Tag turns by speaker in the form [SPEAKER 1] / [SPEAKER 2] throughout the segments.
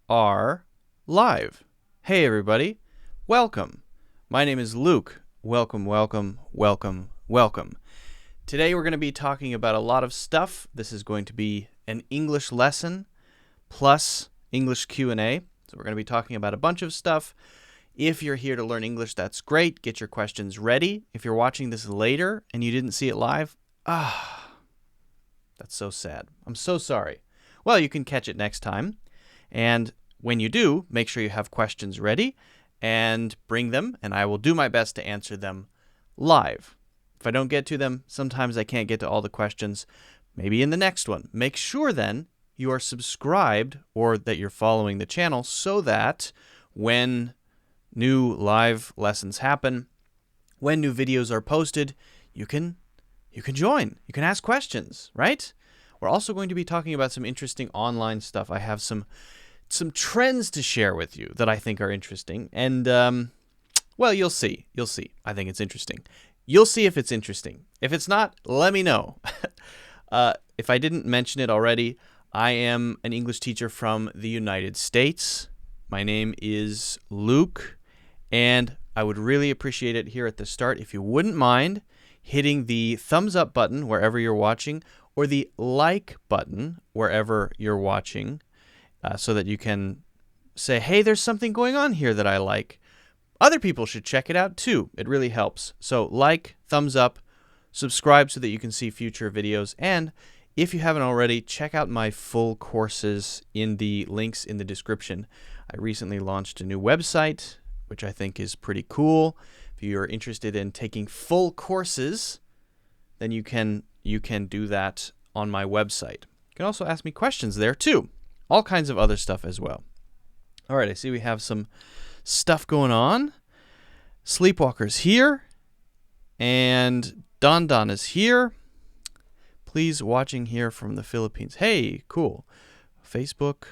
[SPEAKER 1] are live. Hey everybody, welcome. My name is Luke. Welcome, welcome, welcome, welcome. Today we're going to be talking about a lot of stuff. This is going to be an English lesson plus English Q&A. So we're going to be talking about a bunch of stuff. If you're here to learn English, that's great. Get your questions ready. If you're watching this later and you didn't see it live, that's so sad. I'm so sorry. Well, you can catch it next time. And when you do, make sure you have questions ready and bring them, and I will do my best to answer them live. If I don't get to them, sometimes I can't get to all the questions. Maybe in the next one. Make sure then you are subscribed or that you're following the channel so that when new live lessons happen, when new videos are posted, you can join. You can ask questions, right? We're also going to be talking about some interesting online stuff. I have some trends to share with you that I think are interesting. And, well, you'll see. You'll see. I think it's interesting. You'll see if it's interesting. If it's not, let me know. If I didn't mention it already, I am an English teacher from the United States. My name is Luke, and I would really appreciate it here at the start if you wouldn't mind hitting the thumbs up button wherever you're watching or the like button wherever you're watching so that you can say, hey, there's something going on here that I like. Other people should check it out too. It really helps. So like, thumbs up, subscribe so that you can see future videos. And if you haven't already, check out my full courses in the links in the description. I recently launched a new website, which I think is pretty cool. If you're interested in taking full courses, then you can do that on my website. You can also ask me questions there too. All kinds of other stuff as well. All right, I see we have some stuff going on. Sleepwalker's here, and Don Don is here. Please watching here from the Philippines. Hey, cool. Facebook.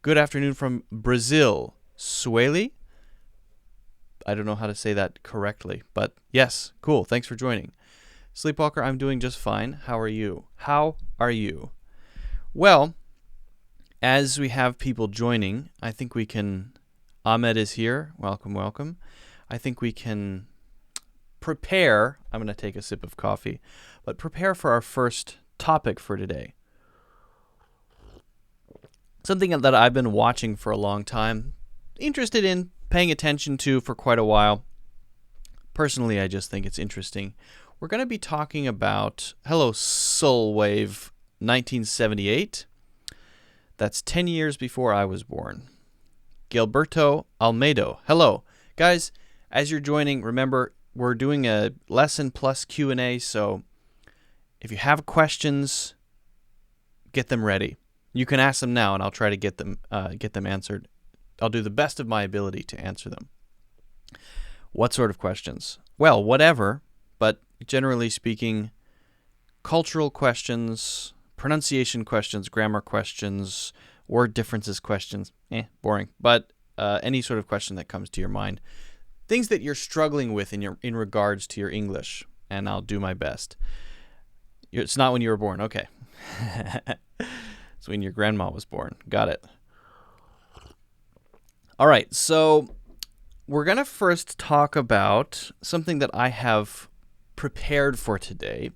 [SPEAKER 1] Good afternoon from Brazil. Sueli. I don't know how to say that correctly, but yes, cool. Thanks for joining. Sleepwalker, I'm doing just fine. How are you? How are you? Well, as we have people joining, I think we can... Ahmed is here. Welcome, welcome. I think we can prepare... I'm going to take a sip of coffee, but prepare for our first topic for today. Something that I've been watching for a long time, interested in, paying attention to for quite a while. Personally, I just think it's interesting. We're going to be talking about... Hello, Soulwave 1978. That's 10 years before I was born. Gilberto Almedo. Hello. Guys, as you're joining, remember, we're doing a lesson plus Q&A, so if you have questions, get them ready. You can ask them now, and I'll try to get them answered. I'll do the best of my ability to answer them. What sort of questions? Well, whatever, but generally speaking, cultural questions, pronunciation questions, grammar questions, word differences questions. Boring. But any sort of question that comes to your mind. Things that you're struggling with in regards to your English, and I'll do my best. It's not when you were born. Okay. It's when your grandma was born. Got it. All right, so we're going to first talk about something that I have prepared for today,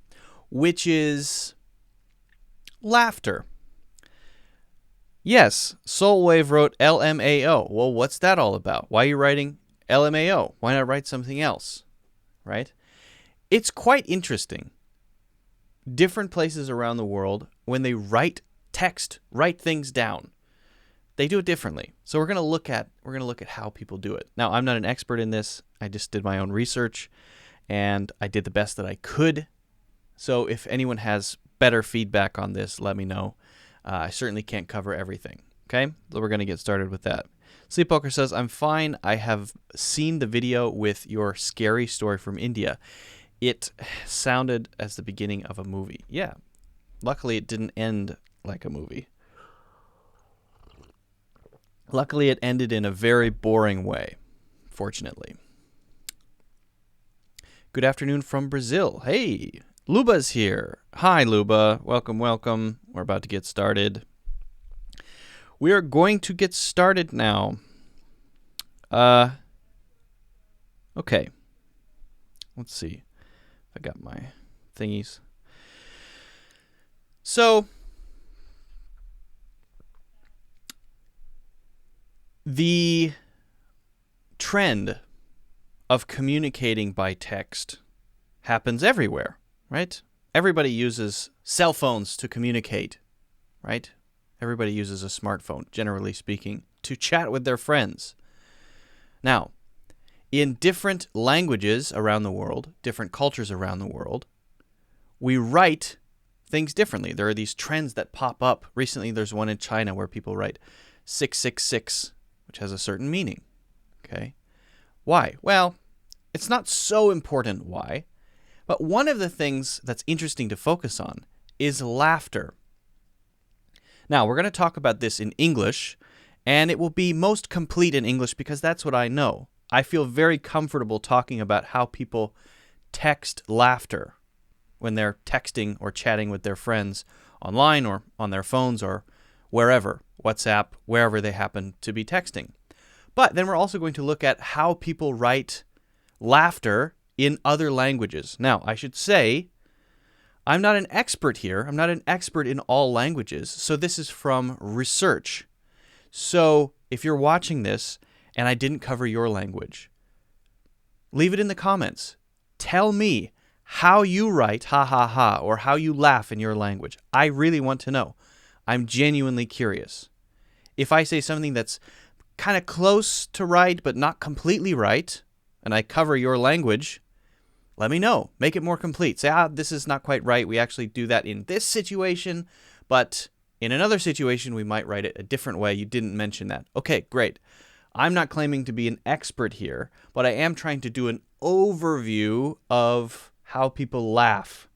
[SPEAKER 1] which is laughter. Yes, Soulwave wrote LMAO. Well, what's that all about? Why are you writing LMAO? Why not write something else? Right? It's quite interesting. Different places around the world, when they write text, write things down, they do it differently. So we're going to look at how people do it. Now, I'm not an expert in this. I just did my own research, and I did the best that I could. So if anyone has better feedback on this, let me know. I certainly can't cover everything. Okay? So we're going to get started with that. Sleepwalker says, I'm fine. I have seen the video with your scary story from India. It sounded as the beginning of a movie. Yeah. Luckily, it didn't end like a movie. Luckily, it ended in a very boring way, fortunately. Good afternoon from Brazil. Hey, Luba's here. Hi, Luba. Welcome, welcome. We're about to get started. We are going to get started now. Okay. Let's see if I got my thingies. So, the trend of communicating by text happens everywhere, right? Everybody uses cell phones to communicate, right? Everybody uses a smartphone, generally speaking, to chat with their friends. Now, in different languages around the world, different cultures around the world, we write things differently. There are these trends that pop up. Recently, there's one in China where people write 666, which has a certain meaning. Okay? Why? Well, it's not so important why, but one of the things that's interesting to focus on is laughter. Now, we're going to talk about this in English, and it will be most complete in English because that's what I know. I feel very comfortable talking about how people text laughter when they're texting or chatting with their friends online or on their phones or wherever, WhatsApp, wherever they happen to be texting. But then we're also going to look at how people write laughter in other languages. Now, I should say, I'm not an expert here. I'm not an expert in all languages. So this is from research. So if you're watching this and I didn't cover your language, leave it in the comments. Tell me how you write ha ha ha or how you laugh in your language. I really want to know. I'm genuinely curious. If I say something that's kind of close to right but not completely right, and I cover your language, let me know. Make it more complete. Say, this is not quite right. We actually do that in this situation, but in another situation, we might write it a different way. You didn't mention that. Okay, great. I'm not claiming to be an expert here, but I am trying to do an overview of how people laugh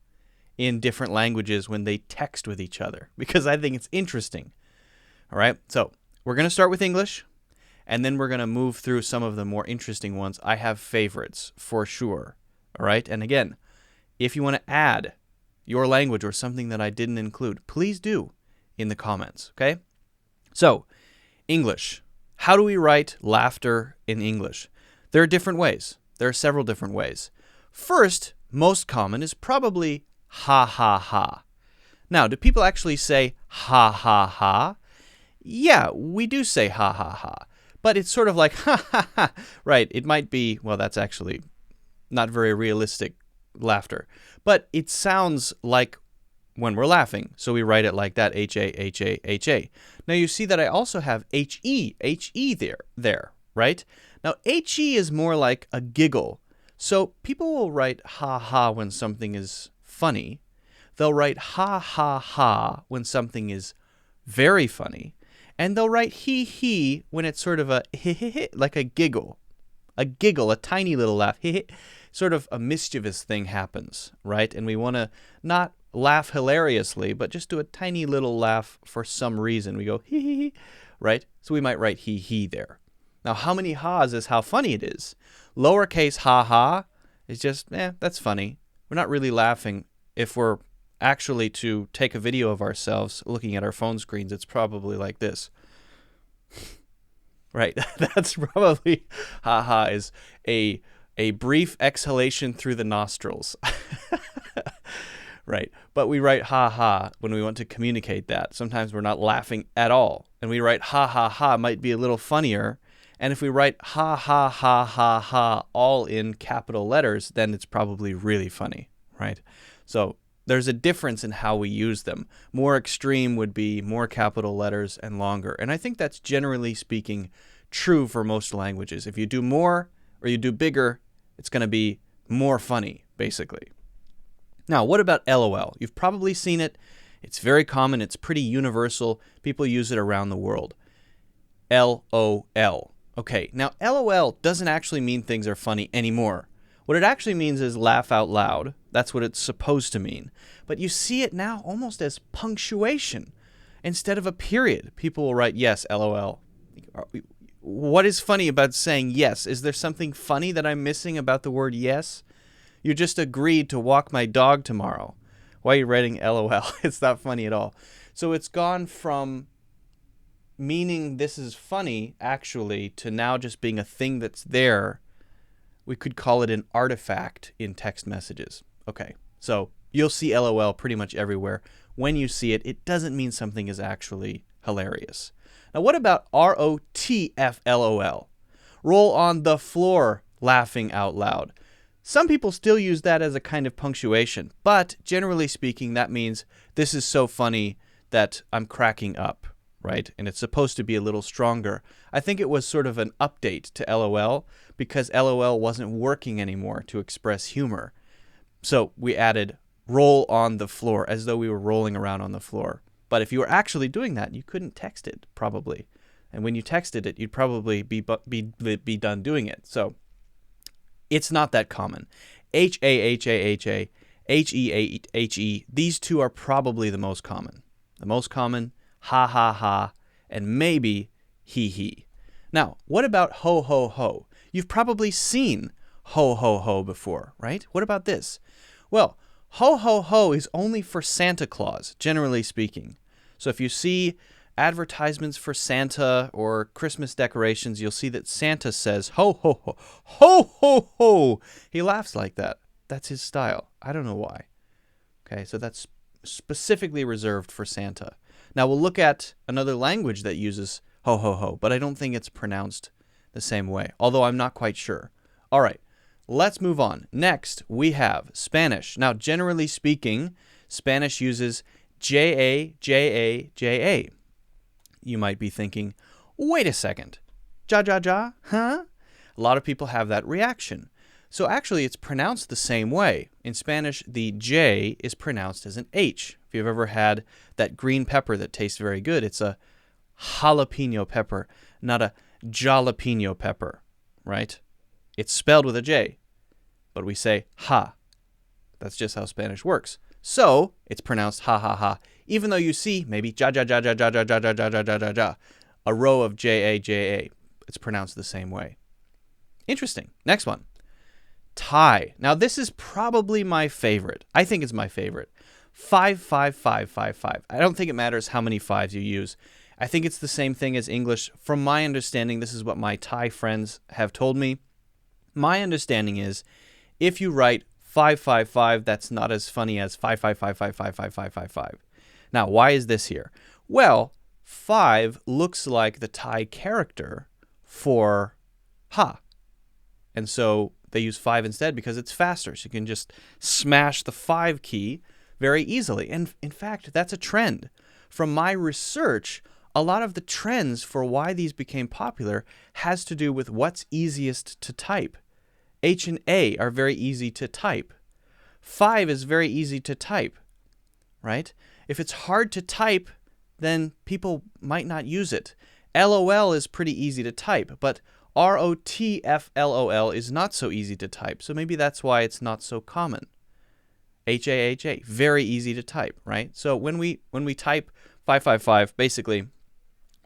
[SPEAKER 1] in different languages when they text with each other, because I think it's interesting. All right, so we're going to start with English, and then we're going to move through some of the more interesting ones. I have favorites for sure. All right, and again, if you want to add your language or something that I didn't include, please do in the comments, okay? So, English. How do we write laughter in English? There are different ways. There are several different ways. First, most common is probably ha ha ha. Now, do people actually say ha ha ha? Yeah, we do say ha ha ha, but it's sort of like ha ha ha. Right, it might be, well, that's actually not very realistic laughter, but it sounds like when we're laughing, so we write it like that, H-A-H-A-H-A. Now you see that I also have H-E there, right? Now H-E is more like a giggle, so people will write ha-ha when something is funny. They'll write ha-ha-ha when something is very funny, and they'll write he-he when it's sort of a he-he-he, like a giggle, a tiny little laugh, sort of a mischievous thing happens, right? And we want to not laugh hilariously, but just do a tiny little laugh for some reason. We go hee hee hee, right? So we might write hee hee there. Now, how many ha's is how funny it is. Lowercase ha ha is just, that's funny. We're not really laughing. If we're actually to take a video of ourselves looking at our phone screens, it's probably like this. Right, that's probably ha-ha is a brief exhalation through the nostrils. Right, but we write ha-ha when we want to communicate that. Sometimes we're not laughing at all, and we write ha-ha-ha might be a little funnier, and if we write ha-ha-ha-ha-ha all in capital letters, then it's probably really funny, right? So there's a difference in how we use them. More extreme would be more capital letters and longer. And I think that's generally speaking true for most languages. If you do more or you do bigger, it's going to be more funny, basically. Now, what about LOL? You've probably seen it. It's very common. It's pretty universal. People use it around the world. LOL. Okay, now LOL doesn't actually mean things are funny anymore. What it actually means is laugh out loud. That's what it's supposed to mean. But you see it now almost as punctuation. Instead of a period, people will write, yes, LOL. What is funny about saying yes? Is there something funny that I'm missing about the word yes? You just agreed to walk my dog tomorrow. Why are you writing LOL? It's not funny at all. So it's gone from meaning this is funny, actually, to now just being a thing that's there, we could call it an artifact in text messages. Okay, so you'll see LOL pretty much everywhere. When you see it, it doesn't mean something is actually hilarious. Now, what about ROTFLOL? Roll on the floor, laughing out loud. Some people still use that as a kind of punctuation, but generally speaking, that means this is so funny that I'm cracking up, right? And it's supposed to be a little stronger. I think it was sort of an update to LOL because LOL wasn't working anymore to express humor. So we added roll on the floor as though we were rolling around on the floor. But if you were actually doing that, you couldn't text it, probably. And when you texted it, you'd probably be done doing it. So it's not that common. HAHAHA, HEHE, these two are probably the most common. The most common, ha ha ha, and maybe he he. Now, what about ho ho ho? You've probably seen ho ho ho before, right? What about this? Well, ho ho ho is only for Santa Claus, generally speaking. So if you see advertisements for Santa or Christmas decorations, you'll see that Santa says ho ho ho, ho ho ho. He laughs like that. That's his style. I don't know why. Okay, so that's specifically reserved for Santa. Now we'll look at another language that uses ho ho ho, but I don't think it's pronounced the same way, although I'm not quite sure. All right, let's move on. Next, we have Spanish. Now, generally speaking, Spanish uses J-A, J-A, J-A. You might be thinking, wait a second, ja, ja, ja, huh? A lot of people have that reaction. So actually, it's pronounced the same way. In Spanish, the J is pronounced as an H. If you've ever had that green pepper that tastes very good, it's a jalapeno pepper, not a jalapeno pepper, right? It's spelled with a J, but we say ha. That's just how Spanish works. So it's pronounced ha ha ha, even though you see maybe ja ja ja ja ja ja ja ja ja ja ja ja ja, a row of J A. It's pronounced the same way. Interesting. Next one. Tie. Now this is probably my favorite. I think it's my favorite. 5 5 5 5 5. I don't think it matters how many fives you use. I think it's the same thing as English. From my understanding, this is what my Thai friends have told me. My understanding is if you write 555, that's not as funny as 555555555. Now, why is this here? Well, 5 looks like the Thai character for ha. And so they use 5 instead because it's faster. So you can just smash the 5 key very easily. And in fact, that's a trend. From my research, a lot of the trends for why these became popular has to do with what's easiest to type. H and A are very easy to type. 5 is very easy to type, right? If it's hard to type, then people might not use it. LOL is pretty easy to type, but ROTFLOL is not so easy to type, so maybe that's why it's not so common. HAHA, very easy to type, right? So when we type 555, basically,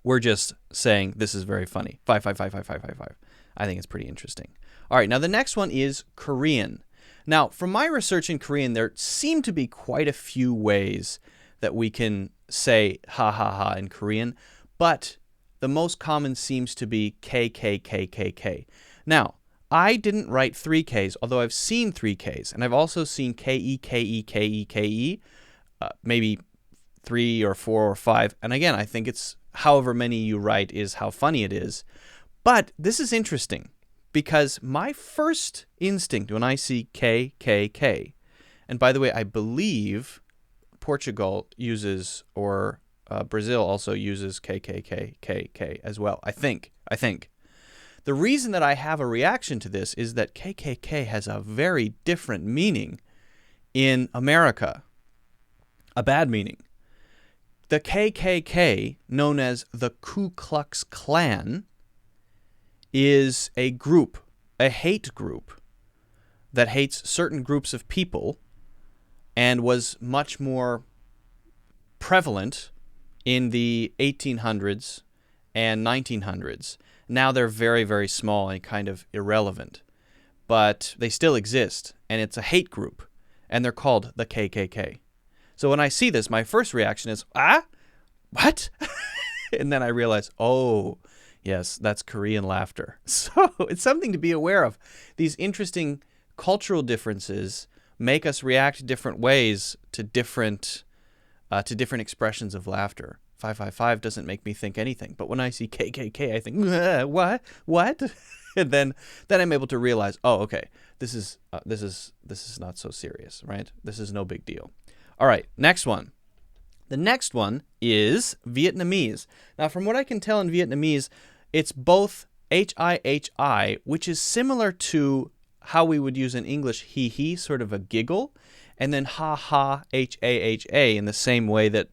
[SPEAKER 1] we're just saying this is very funny. 5555555. I think it's pretty interesting. All right, now the next one is Korean. Now, from my research in Korean, there seem to be quite a few ways that we can say ha ha ha in Korean, but the most common seems to be KKKKK. Now, I didn't write 3 Ks, although I've seen 3 Ks, and I've also seen KEKEKEKE, maybe 3 or 4 or 5. And again, I think it's however many you write is how funny it is. But this is interesting because my first instinct when I see KKK, and by the way, I believe Portugal uses, or Brazil also uses KKKKK as well. I think. The reason that I have a reaction to this is that KKK has a very different meaning in America. A bad meaning. The KKK, known as the Ku Klux Klan, is a group, a hate group that hates certain groups of people and was much more prevalent in the 1800s and 1900s. Now they're very, very small and kind of irrelevant, but they still exist, and it's a hate group, and they're called the KKK. So when I see this, my first reaction is, what? And then I realized, oh, yes, that's Korean laughter. So it's something to be aware of. These interesting cultural differences make us react different ways to different expressions of laughter. 555 doesn't make me think anything, but when I see KKK, I think, what? And then I'm able to realize, oh, okay, this is not so serious, right? This is no big deal. All right, next one. The next one is Vietnamese. Now, from what I can tell in Vietnamese, it's both HIHI, which is similar to how we would use in English he, sort of a giggle, and then ha-ha, HAHA, in the same way that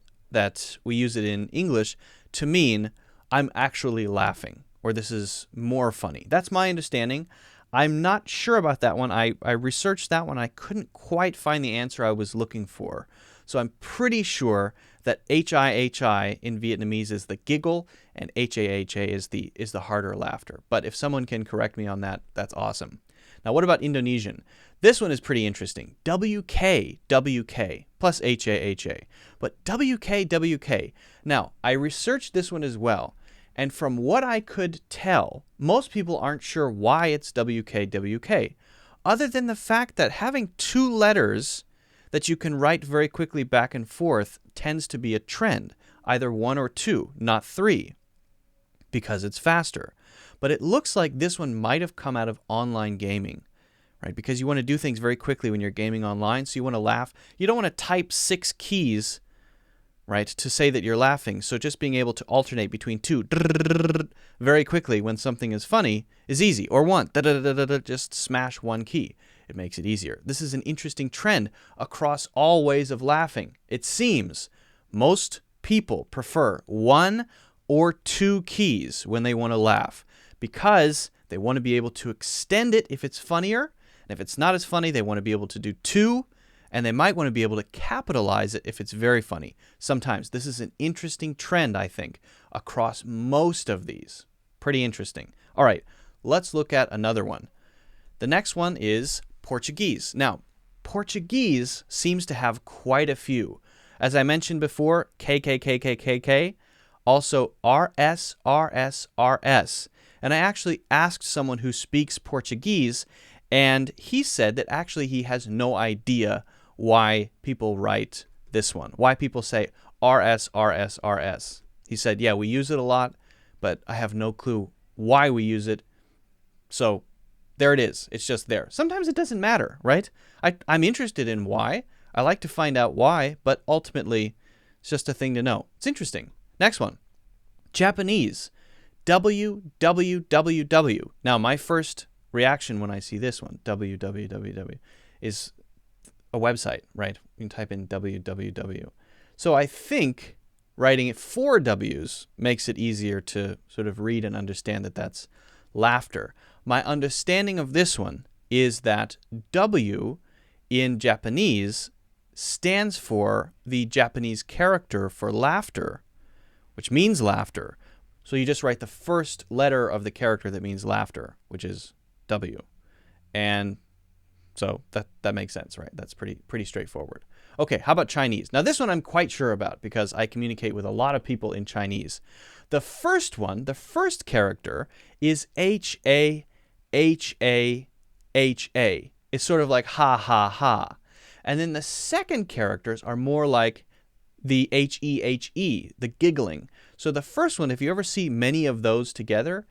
[SPEAKER 1] we use it in English to mean I'm actually laughing, or this is more funny. That's my understanding. I'm not sure about that one. I researched that one. I couldn't quite find the answer I was looking for. So I'm pretty sure that HIHI in Vietnamese is the giggle and HAHA is the harder laughter. But if someone can correct me on that, that's awesome. Now, what about Indonesian? This one is pretty interesting. WK, WK, plus HAHA. But WK, WK. Now, I researched this one as well. And from what I could tell, most people aren't sure why it's WK, WK. Other than the fact that having two letters that you can write very quickly back and forth tends to be a trend. Either one or two, not three, because it's faster. But it looks like this one might have come out of online gaming, right? Because you want to do things very quickly when you're gaming online, so you want to laugh. You don't want to type 6 keys, right, to say that you're laughing. So just being able to alternate between two very quickly when something is funny is easy. Or one, just smash one key. It makes it easier. This is an interesting trend across all ways of laughing. It seems most people prefer 1 or 2 keys when they want to laugh because they want to be able to extend it if it's funnier. And if it's not as funny, they want to be able to do 2. And they might want to be able to capitalize it if it's very funny. Sometimes this is an interesting trend, I think, across most of these. Pretty interesting. All right, let's look at another one. The next one is Portuguese. Now, Portuguese seems to have quite a few. As I mentioned before, KKKKKK, also RS, RS, RS. And I actually asked someone who speaks Portuguese, and he said that actually he has no idea why people write this one, why people say RS, RS, RS. He said, yeah, we use it a lot, but I have no clue why we use it. So there it is. It's just there. Sometimes it doesn't matter, right? I'm interested in why. I like to find out why, but ultimately it's just a thing to know. It's interesting. Next one. Japanese. WWWW. Now, my first reaction when I see this one, www, is a website, right? You can type in www. So I think writing it 4 W's makes it easier to sort of read and understand that that's laughter. My understanding of this one is that W in Japanese stands for the Japanese character for laughter, which means laughter. So you just write the first letter of the character that means laughter, which is W. And so that makes sense, right? That's pretty straightforward. Okay, how about Chinese? Now this one I'm quite sure about because I communicate with a lot of people in Chinese. The first one, the first character is HA, HA, HA. It's sort of like ha, ha, ha. And then the second characters are more like the HE, the giggling. So the first one, if you ever see many of those together,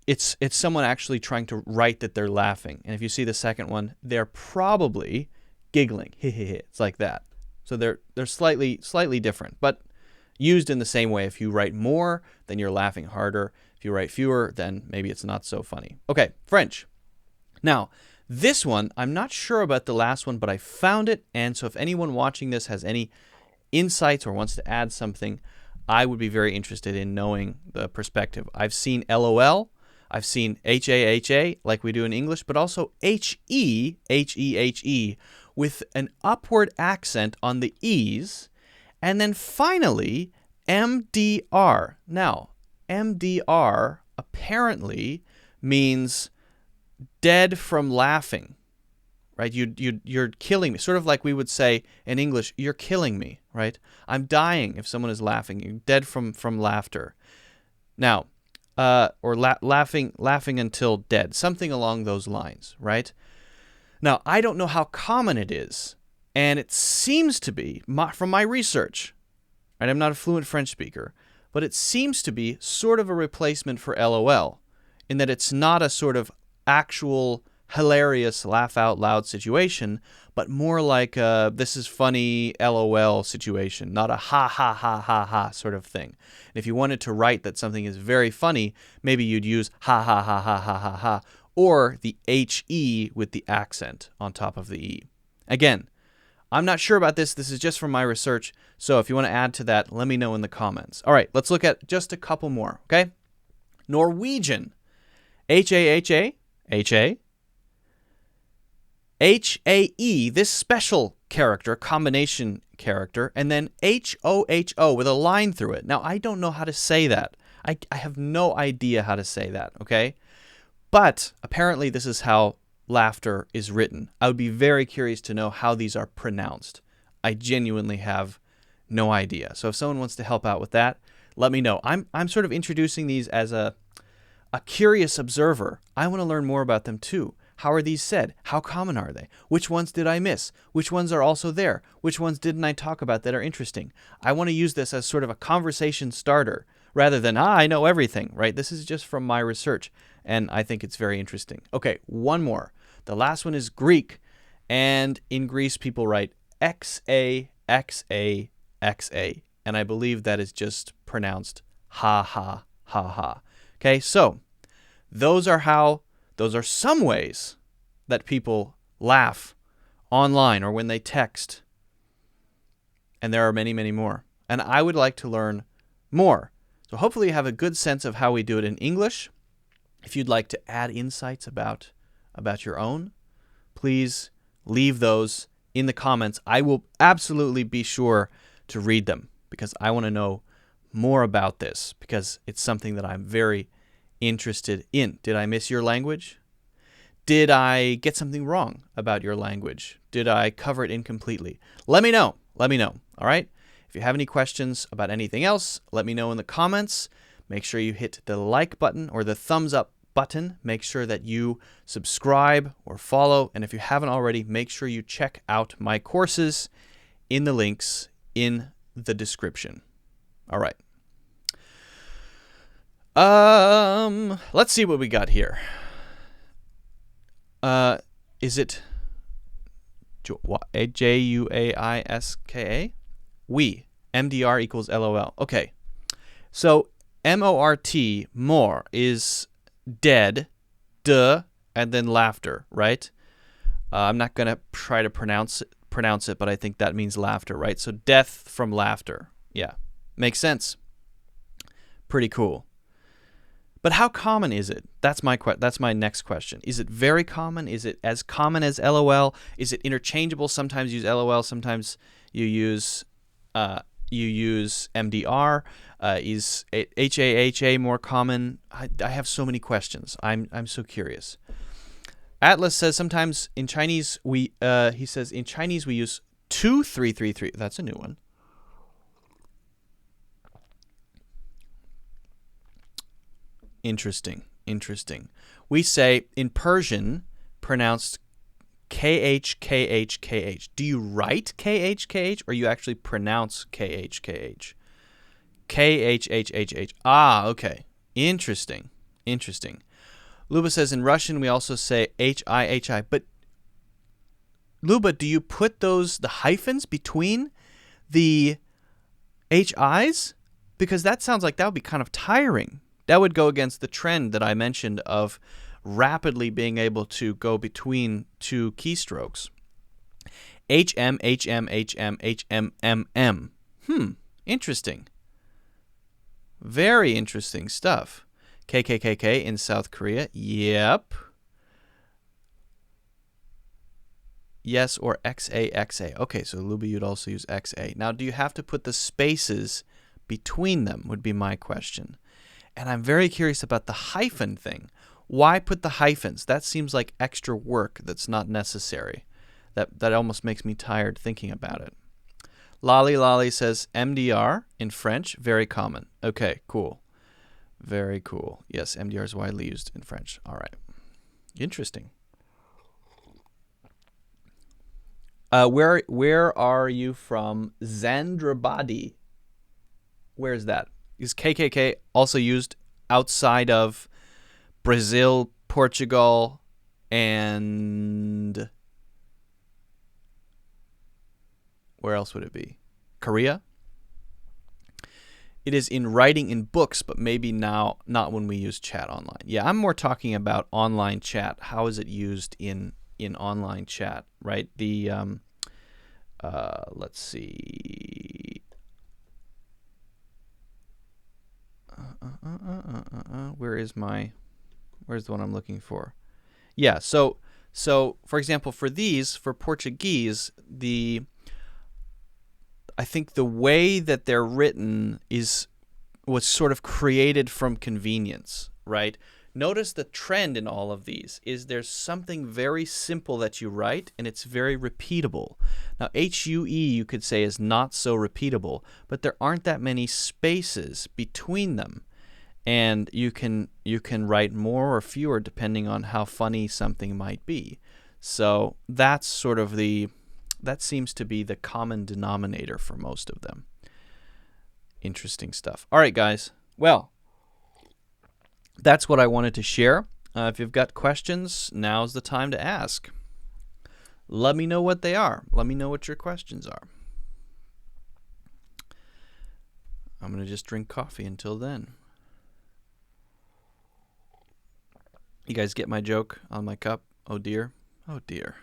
[SPEAKER 1] it's someone actually trying to write that they're laughing. And if you see the second one, they're probably giggling. It's like that. So they're slightly different, but used in the same way. If you write more, then you're laughing harder. If you write fewer, then maybe it's not so funny. Okay, French. Now, this one, I'm not sure about the last one, but I found it. And so if anyone watching this has any insights or wants to add something, I would be very interested in knowing the perspective. I've seen LOL. I've seen HAHA like we do in English, but also HE with an upward accent on the E's. And then finally, MDR. Now, MDR apparently means dead from laughing, right? You're killing me. Sort of like we would say in English, you're killing me, right? I'm dying if someone is laughing. You're dead from laughter. Now, or laughing until dead. Something along those lines, right? Now, I don't know how common it is, and it seems to be, from my research, and I'm not a fluent French speaker, but it seems to be sort of a replacement for LOL, in that it's not a sort of actual hilarious laugh out loud situation, but more like a this is funny LOL situation, not a ha ha ha ha ha sort of thing. And if you wanted to write that something is very funny, maybe you'd use ha ha ha ha ha ha ha, or the HE with the accent on top of the E. Again, I'm not sure about this. This is just from my research. So if you want to add to that, let me know in the comments. All right, let's look at just a couple more, okay? Norwegian. H-A-H-A, H-A. H-A-E, this special character, combination character, and then H-O-H-O with a line through it. Now, I don't know how to say that. I have no idea how to say that, okay? But apparently this is how laughter is written. I would be very curious to know how these are pronounced. I genuinely have no idea. So if someone wants to help out with that, let me know. I'm sort of introducing these as a curious observer. I want to learn more about them too. How are these said? How common are they? Which ones did I miss? Which ones are also there? Which ones didn't I talk about that are interesting? I want to use this as sort of a conversation starter rather than, I know everything, right? This is just from my research, and I think it's very interesting. Okay, one more. The last one is Greek, and in Greece people write X-A, X-A, X-A, and I believe that is just pronounced ha-ha, ha-ha. Okay, so those are some ways that people laugh online or when they text. And there are many, many more. And I would like to learn more. So hopefully you have a good sense of how we do it in English. If you'd like to add insights about your own, please leave those in the comments. I will absolutely be sure to read them because I want to know more about this because it's something that I'm very interested in. Did I miss your language? Did I get something wrong about your language? Did I cover it incompletely? Let me know. Let me know. All right? If you have any questions about anything else, let me know in the comments. Make sure you hit the like button or the thumbs up button. Make sure that you subscribe or follow. And if you haven't already, make sure you check out my courses in the links in the description. All right. Let's see what we got here. Is it J-U-A-I-S-K-A? We. MDR equals LOL. Okay. So M-O-R-T, more, is dead, duh, and then laughter, right? I'm not going to try to pronounce it, but I think that means laughter, right? So death from laughter. Yeah. Makes sense. Pretty cool. But how common is it? That's my next question. Is it very common? Is it as common as LOL? Is it interchangeable? Sometimes you use LOL, sometimes you use MDR. Is HAHA more common? I have so many questions. I'm so curious. Atlas says sometimes in Chinese we use 2333. That's a new one. Interesting. We say in Persian, pronounced KH, KH, KH. Do you write KH, KH, or you actually pronounce KH, KH? KHHHH. Ah, okay. Interesting. Luba says in Russian, we also say HI. But, Luba, do you put the hyphens between the HIs? Because that sounds like that would be kind of tiring. That would go against the trend that I mentioned of rapidly being able to go between two keystrokes. HM, HM, HM, HM, MM. Interesting. Very interesting stuff. KKKK in South Korea. Yep. Yes, or XA, XA. Okay, so Luby, you'd also use XA. Now, do you have to put the spaces between them would be my question. And I'm very curious about the hyphen thing. Why put the hyphens? That seems like extra work that's not necessary. That almost makes me tired thinking about it. Lolly Lolly says MDR in French, very common. Okay, cool. Very cool. Yes, MDR is widely used in French. All right. Interesting. Where are you from? Zandrabadi. Where is that? Is KKK also used outside of Brazil, Portugal, and where else would it be? Korea? It is in writing in books, but maybe now not when we use chat online. Yeah, I'm more talking about online chat. How is it used in online chat, right? The let's see. Where's the one I'm looking for? Yeah, so for example, for Portuguese, I think the way that they're written was sort of created from convenience, right? Notice the trend in all of these is there's something very simple that you write, and it's very repeatable. Now, HUE, you could say, is not so repeatable, but there aren't that many spaces between them, and you can write more or fewer depending on how funny something might be. So that's sort of that seems to be the common denominator for most of them. Interesting stuff. All right, guys. Well, that's what I wanted to share. If you've got questions, now's the time to ask. Let me know what they are. Let me know what your questions are. I'm going to just drink coffee until then. You guys get my joke on my cup? Oh, dear. Oh, dear.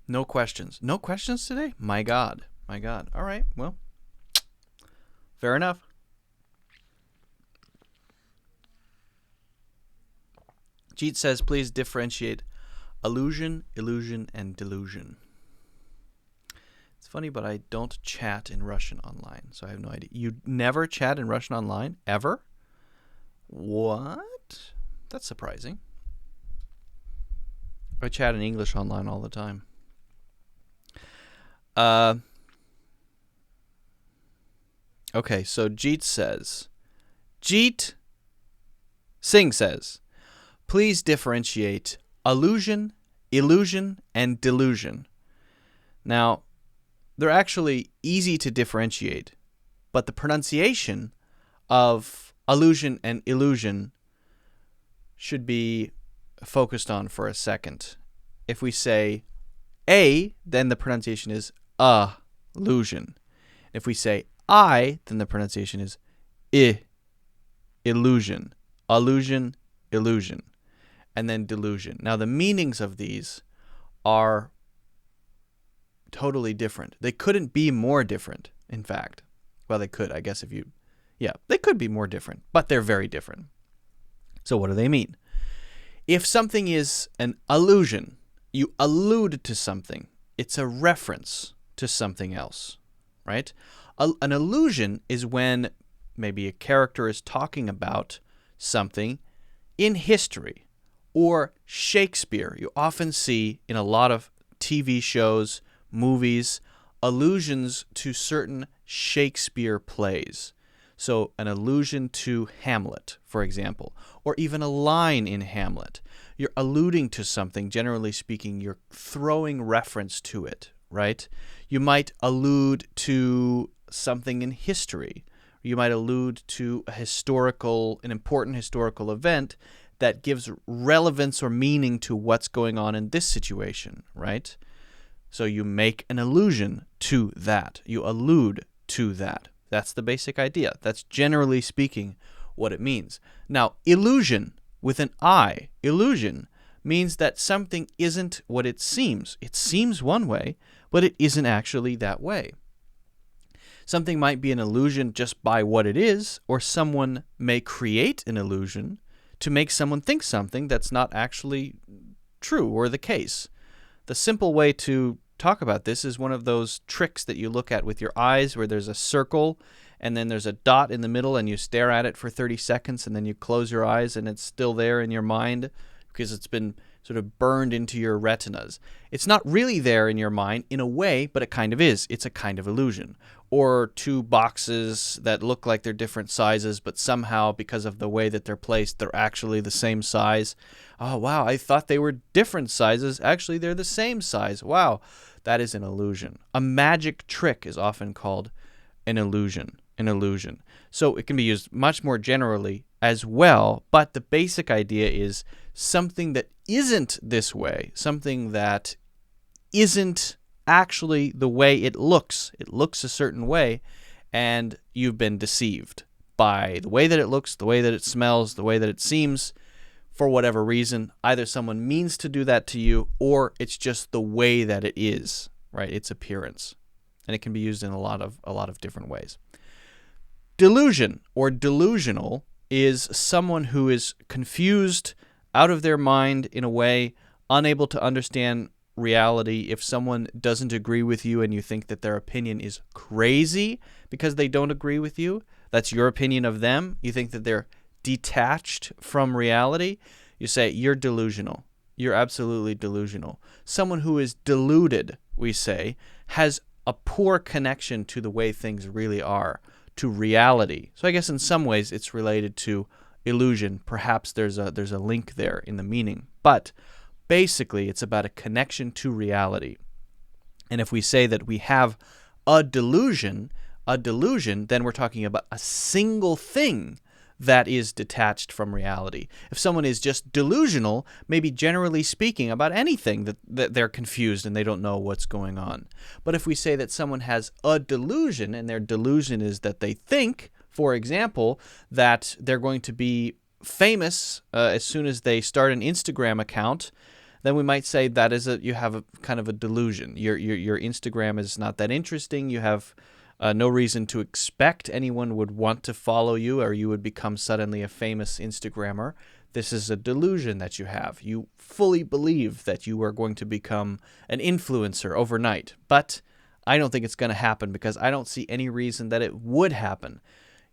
[SPEAKER 1] No questions. No questions today? My God. My God. All right. Well, fair enough. Jeet says, please differentiate illusion, illusion, and delusion. It's funny, but I don't chat in Russian online, so I have no idea. You never chat in Russian online? Ever? What? That's surprising. I chat in English online all the time. Okay, so Jeet Singh says, please differentiate illusion, illusion, and delusion. Now, they're actually easy to differentiate, but the pronunciation of illusion and illusion should be focused on for a second. If we say a, then the pronunciation is illusion. If we say I, then the pronunciation is illusion. Illusion, illusion. And then delusion. Now, the meanings of these are totally different. They couldn't be more different, in fact. Well, they could, I guess, they could be more different, but they're very different. So what do they mean? If something is an allusion, you allude to something. It's a reference to something else, right? An allusion is when maybe a character is talking about something in history or Shakespeare. You often see in a lot of TV shows, movies, allusions to certain Shakespeare plays. So an allusion to Hamlet, for example, or even a line in Hamlet. You're alluding to something, generally speaking, you're throwing reference to it, right? You might allude to something in history. You might allude to an important historical event that gives relevance or meaning to what's going on in this situation, right? So you make an allusion to that. You allude to that. That's the basic idea. That's generally speaking what it means. Now, illusion with an I, illusion, means that something isn't what it seems. It seems one way, but it isn't actually that way. Something might be an illusion just by what it is, or someone may create an illusion to make someone think something that's not actually true or the case. The simple way to talk about this is one of those tricks that you look at with your eyes where there's a circle and then there's a dot in the middle and you stare at it for 30 seconds and then you close your eyes and it's still there in your mind because it's been sort of burned into your retinas. It's not really there in your mind in a way, but it kind of is. It's a kind of illusion. Or two boxes that look like they're different sizes, but somehow because of the way that they're placed, they're actually the same size. Oh, wow, I thought they were different sizes. Actually, they're the same size. Wow, that is an illusion. A magic trick is often called an illusion. An illusion. So it can be used much more generally as well, but the basic idea is something that isn't this way, something that isn't actually the way it looks. It looks a certain way, and you've been deceived by the way that it looks, the way that it smells, the way that it seems, for whatever reason. Either someone means to do that to you, or it's just the way that it is, right? Its appearance. And it can be used in a lot of different ways. Delusion or delusional is someone who is confused, out of their mind in a way, unable to understand reality. If someone doesn't agree with you and you think that their opinion is crazy because they don't agree with you, that's your opinion of them, you think that they're detached from reality, you say, you're delusional. You're absolutely delusional. Someone who is deluded, we say, has a poor connection to the way things really are, to reality. So I guess in some ways it's related to illusion. Perhaps there's a link there in the meaning. But basically it's about a connection to reality. And if we say that we have a delusion, then we're talking about a single thing that is detached from reality. If someone is just delusional, maybe generally speaking about anything, that they're confused and they don't know what's going on. But if we say that someone has a delusion, and their delusion is that they think, for example, that they're going to be famous as soon as they start an Instagram account, then we might say that you have a kind of a delusion. Your Instagram is not that interesting. You have no reason to expect anyone would want to follow you, or you would become suddenly a famous Instagrammer. This is a delusion that you have. You fully believe that you are going to become an influencer overnight. But I don't think it's going to happen because I don't see any reason that it would happen.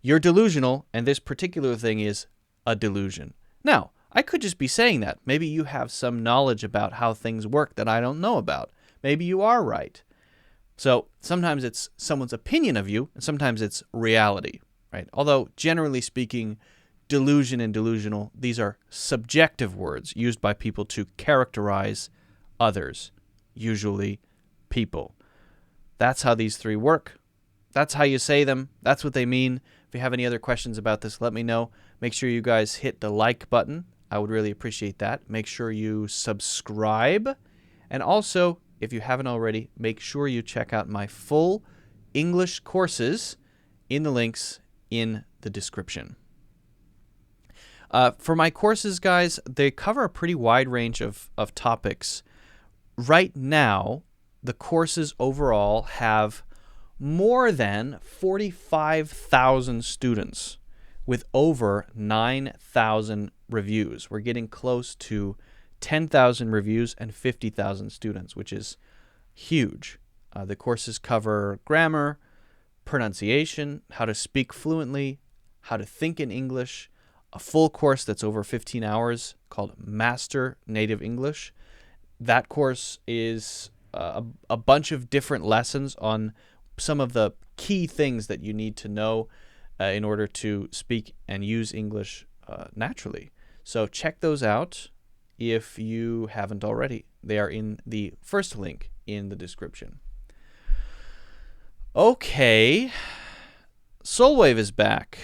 [SPEAKER 1] You're delusional, and this particular thing is a delusion. Now, I could just be saying that. Maybe you have some knowledge about how things work that I don't know about. Maybe you are right. So sometimes it's someone's opinion of you, and sometimes it's reality, right? Although, generally speaking, delusion and delusional, these are subjective words used by people to characterize others, usually people. That's how these three work. That's how you say them. That's what they mean. If you have any other questions about this, let me know. Make sure you guys hit the like button. I would really appreciate that. Make sure you subscribe. And also, if you haven't already, make sure you check out my full English courses in the links in the description. For my courses, guys, they cover a pretty wide range of topics. Right now, the courses overall have more than 45,000 students with over 9,000 reviews. We're getting close to 10,000 reviews and 50,000 students, which is huge. The courses cover grammar, pronunciation, how to speak fluently, how to think in English, a full course that's over 15 hours called Master Native English. That course is a bunch of different lessons on some of the key things that you need to know in order to speak and use English naturally. So check those out if you haven't already. They are in the first link in the description. Okay, Soulwave is back.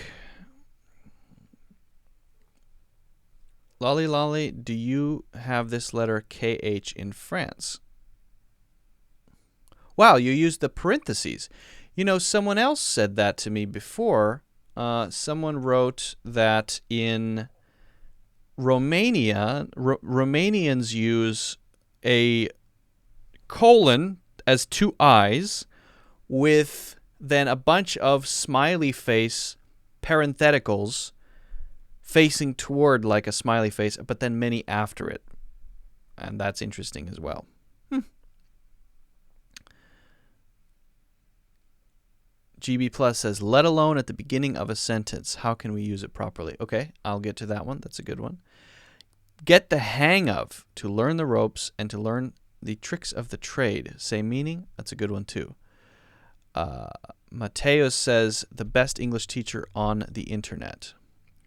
[SPEAKER 1] Lolly Lolly, do you have this letter KH in France? Wow, you used the parentheses. You know, someone else said that to me before. Someone wrote that in Romania, Romanians use a colon as two eyes with then a bunch of smiley face parentheticals facing toward like a smiley face, but then many after it. And that's interesting as well. GB Plus says, let alone at the beginning of a sentence. How can we use it properly? Okay, I'll get to that one. That's a good one. Get the hang of, to learn the ropes and to learn the tricks of the trade. Same meaning? That's a good one too. Mateus says, the best English teacher on the internet.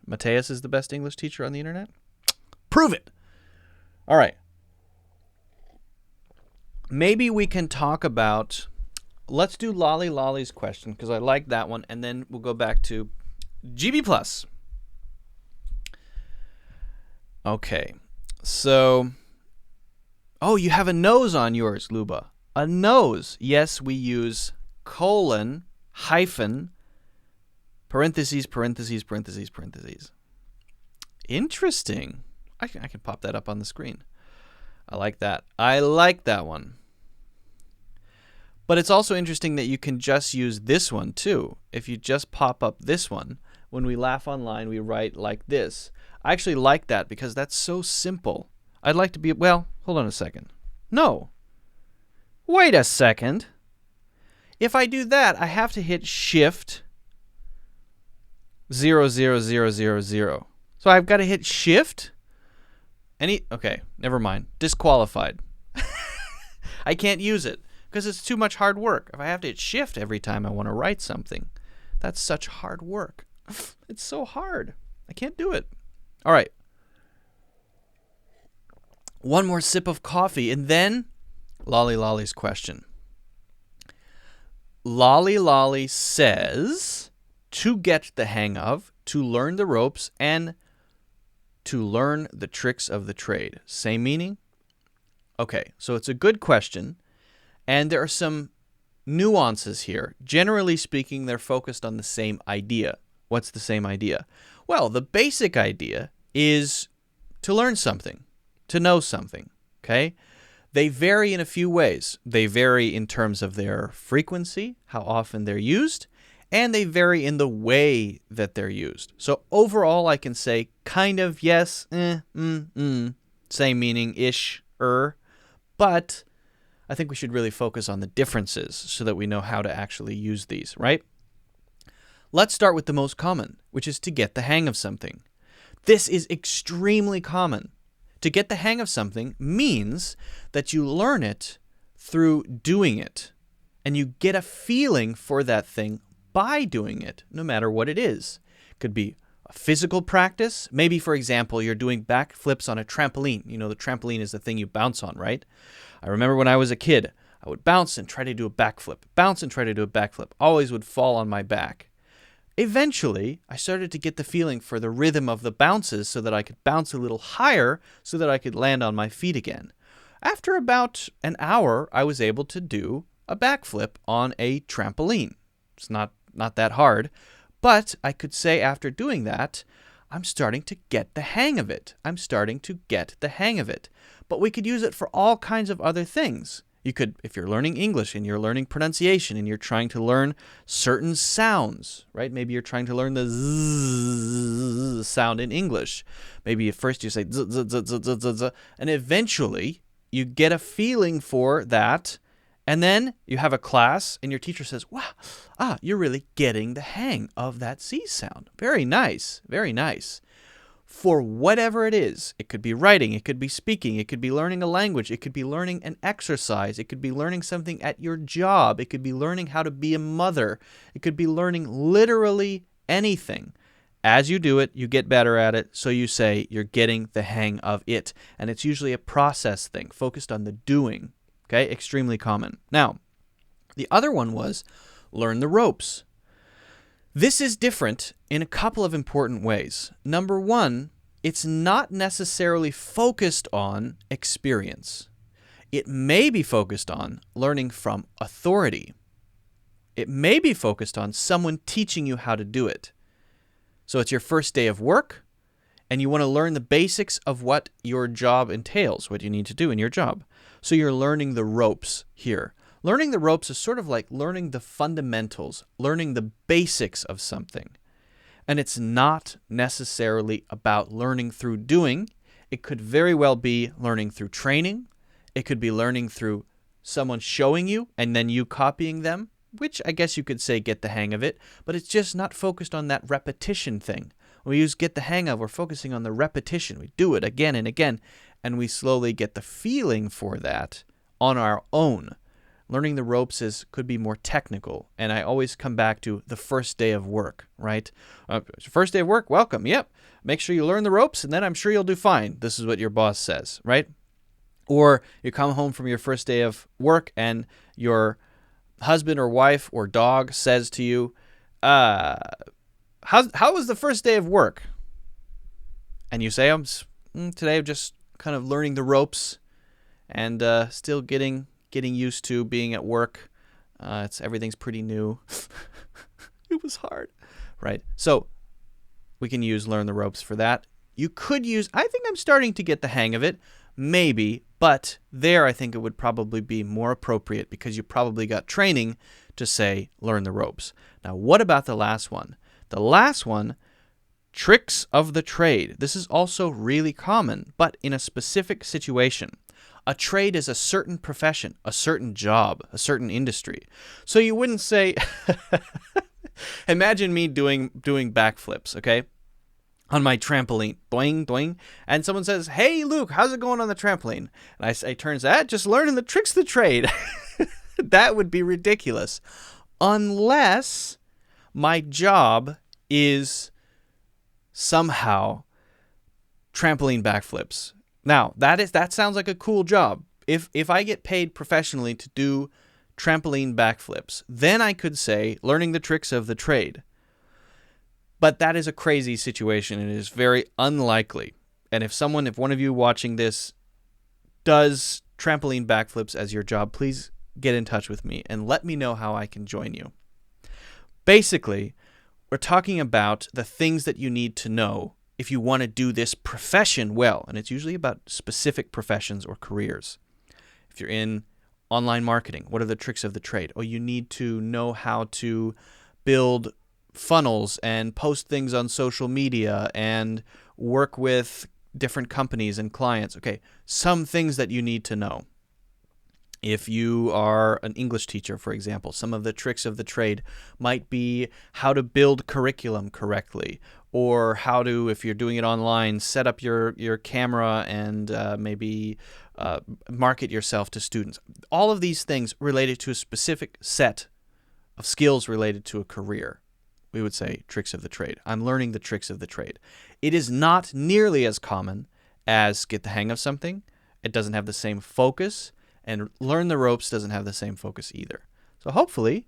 [SPEAKER 1] Mateus is the best English teacher on the internet? Prove it! All right. Maybe we can talk about, let's do Lolly Lolly's question, because I like that one, and then we'll go back to GB Plus. Okay, so, oh, you have a nose on yours, Luba. A nose. Yes, we use colon, hyphen, parentheses, parentheses, parentheses, parentheses. Interesting. I can pop that up on the screen. I like that. I like that one. But it's also interesting that you can just use this one too. If you just pop up this one, when we laugh online, we write like this. I actually like that because that's so simple. I'd like to be, well, hold on a second. No. Wait a second. If I do that, I have to hit Shift 0, 0, 0, 0, 0. So I've got to hit Shift. Okay, never mind. Disqualified. I can't use it because it's too much hard work. If I have to hit Shift every time I want to write something, that's such hard work. It's so hard. I can't do it. All right. One more sip of coffee, and then Lolly Lolly's question. Lolly Lolly says, to get the hang of, to learn the ropes, and to learn the tricks of the trade. Same meaning? Okay, so it's a good question, and there are some nuances here. Generally speaking, they're focused on the same idea. What's the same idea? Well, the basic idea is to learn something, to know something, okay? They vary in a few ways. They vary in terms of their frequency, how often they're used, and they vary in the way that they're used. So overall, I can say kind of, yes, same meaning-ish, but I think we should really focus on the differences so that we know how to actually use these, right? Let's start with the most common, which is to get the hang of something. This is extremely common. To get the hang of something means that you learn it through doing it, and you get a feeling for that thing by doing it, no matter what it is. It could be a physical practice. Maybe, for example, you're doing backflips on a trampoline. You know, the trampoline is the thing you bounce on, right? I remember when I was a kid, I would bounce and try to do a backflip, bounce and try to do a backflip. Always would fall on my back. Eventually, I started to get the feeling for the rhythm of the bounces so that I could bounce a little higher so that I could land on my feet again. After about an hour, I was able to do a backflip on a trampoline. It's not that hard, but I could say after doing that, I'm starting to get the hang of it. I'm starting to get the hang of it. But we could use it for all kinds of other things. You could, if you're learning English and you're learning pronunciation and you're trying to learn certain sounds, right? Maybe you're trying to learn the z sound in English. Maybe at first you say z, z, z, z, z, z, z, and eventually you get a feeling for that. And then you have a class and your teacher says, wow, you're really getting the hang of that Z sound. Very nice, very nice. For whatever it is, it could be writing, it could be speaking, it could be learning a language, it could be learning an exercise, it could be learning something at your job, it could be learning how to be a mother, it could be learning literally anything. As you do it, you get better at it, so you say you're getting the hang of it. And it's usually a process thing, focused on the doing. Okay, extremely common. Now, the other one was learn the ropes. This is different in a couple of important ways. Number one, it's not necessarily focused on experience. It may be focused on learning from authority. It may be focused on someone teaching you how to do it. So it's your first day of work, and you want to learn the basics of what your job entails, what you need to do in your job. So you're learning the ropes here. Learning the ropes is sort of like learning the fundamentals, learning the basics of something. And it's not necessarily about learning through doing. It could very well be learning through training. It could be learning through someone showing you and then you copying them. which I guess you could say get the hang of it, but it's just not focused on that repetition thing. When we use get the hang of, we're focusing on the repetition. We do it again and again, and we slowly get the feeling for that on our own. Learning the ropes could be more technical, and I always come back to the first day of work, right? First day of work, welcome, yep. Make sure you learn the ropes, and then I'm sure you'll do fine. This is what your boss says, right? Or you come home from your first day of work, and your husband or wife or dog says to you, how was the first day of work? And you say, today I'm just kind of learning the ropes and still getting used to being at work. Everything's pretty new. It was hard, right? So we can use learn the ropes for that. You could use, I think I'm starting to get the hang of it, maybe, but there I think it would probably be more appropriate because you probably got training to say learn the ropes. Now, what about the last one? The last one, tricks of the trade. This is also really common, but in a specific situation. A trade is a certain profession, a certain job, a certain industry. So you wouldn't say, imagine me doing backflips, okay, on my trampoline, doing, doing, and someone says, hey, Luke, how's it going on the trampoline? And I say, turns out, just learning the tricks of the trade. That would be ridiculous. Unless my job is somehow trampoline backflips. Now, that sounds like a cool job. If I get paid professionally to do trampoline backflips, then I could say learning the tricks of the trade. But that is a crazy situation. It is very unlikely. And if one of you watching this does trampoline backflips as your job, please get in touch with me and let me know how I can join you. Basically, we're talking about the things that you need to know if you want to do this profession well. And it's usually about specific professions or careers. If you're in online marketing, what are the tricks of the trade? Oh, you need to know how to build funnels and post things on social media and work with different companies and clients. Okay, some things that you need to know. If you are an English teacher, for example, some of the tricks of the trade might be how to build curriculum correctly, or how to, if you're doing it online, set up your camera and maybe market yourself to students. All of these things related to a specific set of skills related to a career. We would say tricks of the trade. I'm learning the tricks of the trade. It is not nearly as common as get the hang of something. It doesn't have the same focus. And learn the ropes doesn't have the same focus either. So hopefully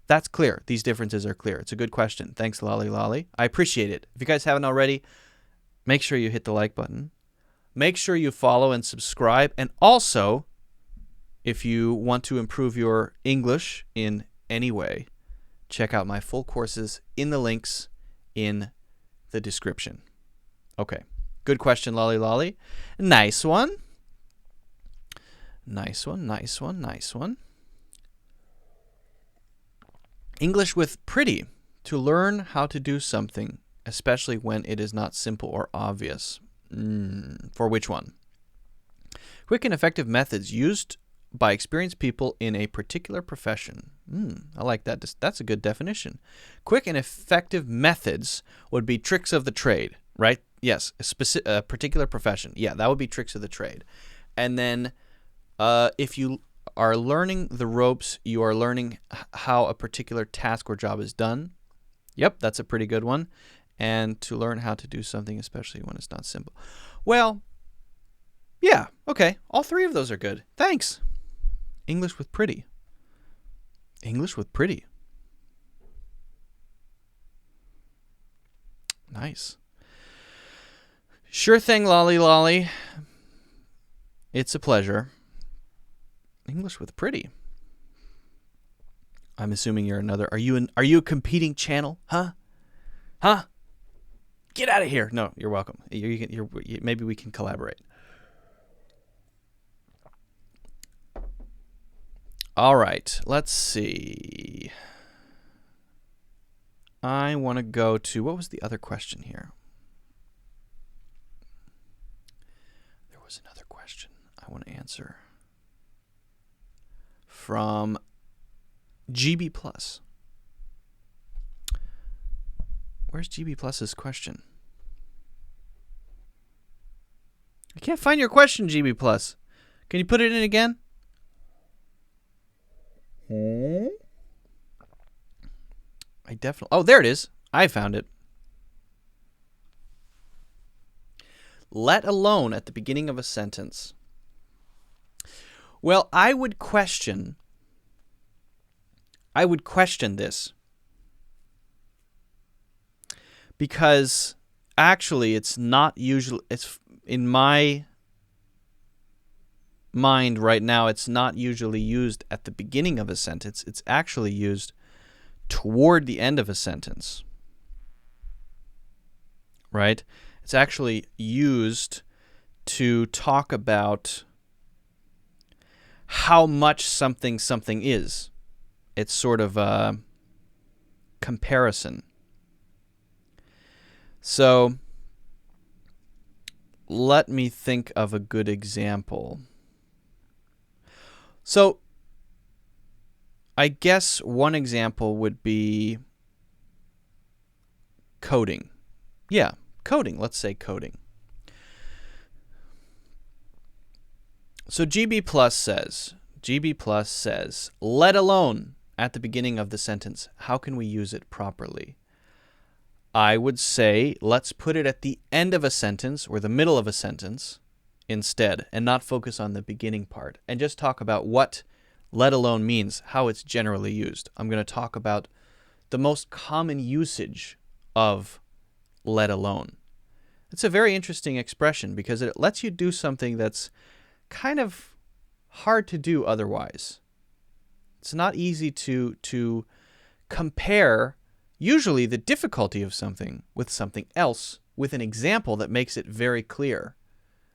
[SPEAKER 1] that's clear. These differences are clear. It's a good question. Thanks, Lolly Lolly. I appreciate it. If you guys haven't already, make sure you hit the like button. Make sure you follow and subscribe. And also, if you want to improve your English in any way, check out my full courses in the links in the description. Okay. Good question, Lolly Lolly. Nice one. Nice one, nice one, nice one. English with pretty. To learn how to do something, especially when it is not simple or obvious. For which one? Quick and effective methods used by experienced people in a particular profession. I like that. That's a good definition. Quick and effective methods would be tricks of the trade, right? Yes, a particular profession. Yeah, that would be tricks of the trade. And then if you are learning the ropes, you are learning how a particular task or job is done. Yep, that's a pretty good one. And to learn how to do something, especially when it's not simple. Well, yeah, okay. All three of those are good. Thanks. English with pretty. English with pretty. Nice. Sure thing, Lolly Lolly. It's a pleasure. English with pretty. I'm assuming you're another. Are you a competing channel? Huh? Get out of here. No, you're welcome. Maybe we can collaborate. All right. Let's see. I want to go to, what was the other question here? There was another question I want to answer. From GB plus. Where's GB plus's question? I can't find your question, GB plus. Can you put it in again? I definitely... Oh, there it is. I found it. Let alone at the beginning of a sentence. Well, I would question this. Because actually it's not usually... It's in my mind right now, it's not usually used at the beginning of a sentence. It's actually used toward the end of a sentence. Right? It's actually used to talk about how much something is. It's sort of a comparison. So let me think of a good example. So I guess one example would be coding. Yeah, coding. Let's say coding. So GB plus says, let alone at the beginning of the sentence. How can we use it properly? I would say, let's put it at the end of a sentence or the middle of a sentence instead, and not focus on the beginning part, and just talk about what let alone means, how it's generally used. I'm going to talk about the most common usage of let alone. It's a very interesting expression because it lets you do something that's kind of hard to do otherwise. It's not easy to compare usually the difficulty of something with something else with an example that makes it very clear.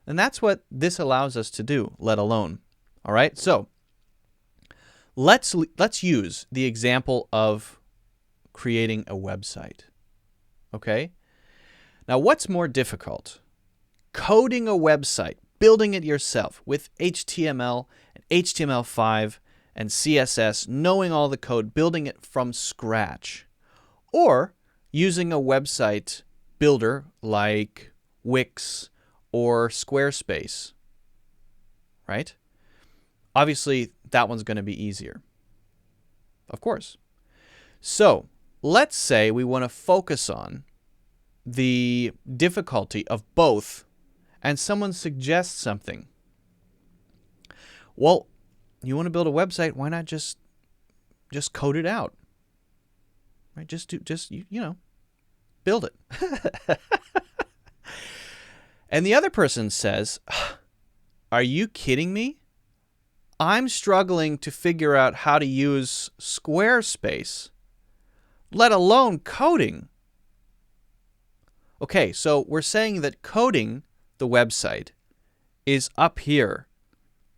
[SPEAKER 1] And that's what this allows us to do, let alone. All right? So, let's use the example of creating a website. Okay? Now, what's more difficult? Coding a website, building it yourself with HTML and HTML5 and CSS, knowing all the code, building it from scratch. Or using a website builder like Wix or Squarespace, right? Obviously, that one's going to be easier. Of course. So, let's say we want to focus on the difficulty of both, and someone suggests something. Well, you want to build a website, why not just code it out? Right? Just build it. And the other person says, are you kidding me? I'm struggling to figure out how to use Squarespace, let alone coding. Okay, so we're saying that coding the website is up here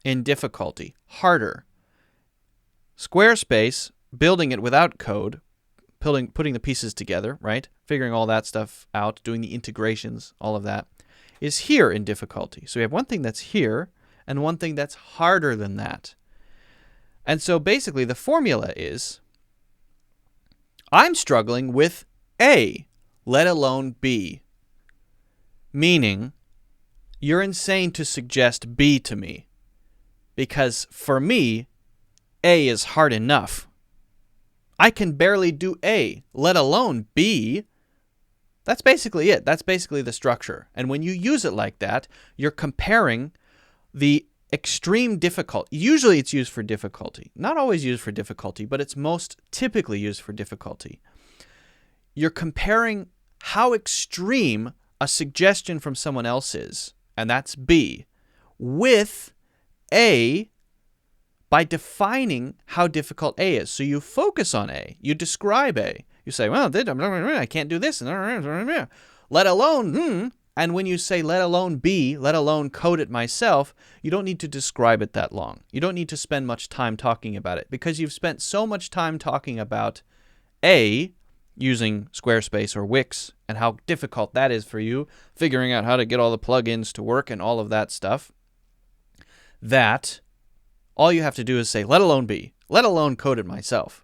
[SPEAKER 1] in difficulty, harder. Squarespace, building it without code, putting the pieces together, right? Figuring all that stuff out, doing the integrations, all of that, is here in difficulty. So we have one thing that's here and one thing that's harder than that. And so basically the formula is, I'm struggling with A, let alone B. Meaning, you're insane to suggest B to me. Because for me, A is hard enough. I can barely do A, let alone B. That's basically it. That's basically the structure. And when you use it like that, you're comparing the extreme difficulty. Usually it's used for difficulty. Not always used for difficulty, but it's most typically used for difficulty. You're comparing how extreme a suggestion from someone else is, and that's B, with A by defining how difficult A is. So you focus on A. You describe A. You say, well, I can't do this, let alone, and when you say let alone B, let alone code it myself, you don't need to describe it that long. You don't need to spend much time talking about it because you've spent so much time talking about A, using Squarespace or Wix, and how difficult that is for you, figuring out how to get all the plugins to work and all of that stuff, that all you have to do is say, let alone B, let alone code it myself.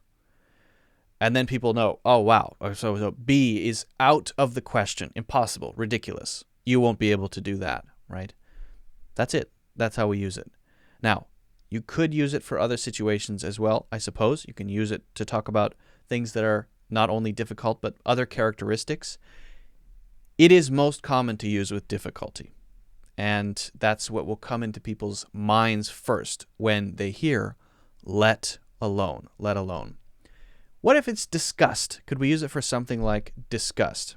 [SPEAKER 1] And then people know, oh, wow. So B is out of the question. Impossible. Ridiculous. You won't be able to do that, right? That's it. That's how we use it. Now, you could use it for other situations as well, I suppose. You can use it to talk about things that are not only difficult, but other characteristics. It is most common to use with difficulty. And that's what will come into people's minds first when they hear let alone, let alone. What if it's disgust? Could we use it for something like disgust?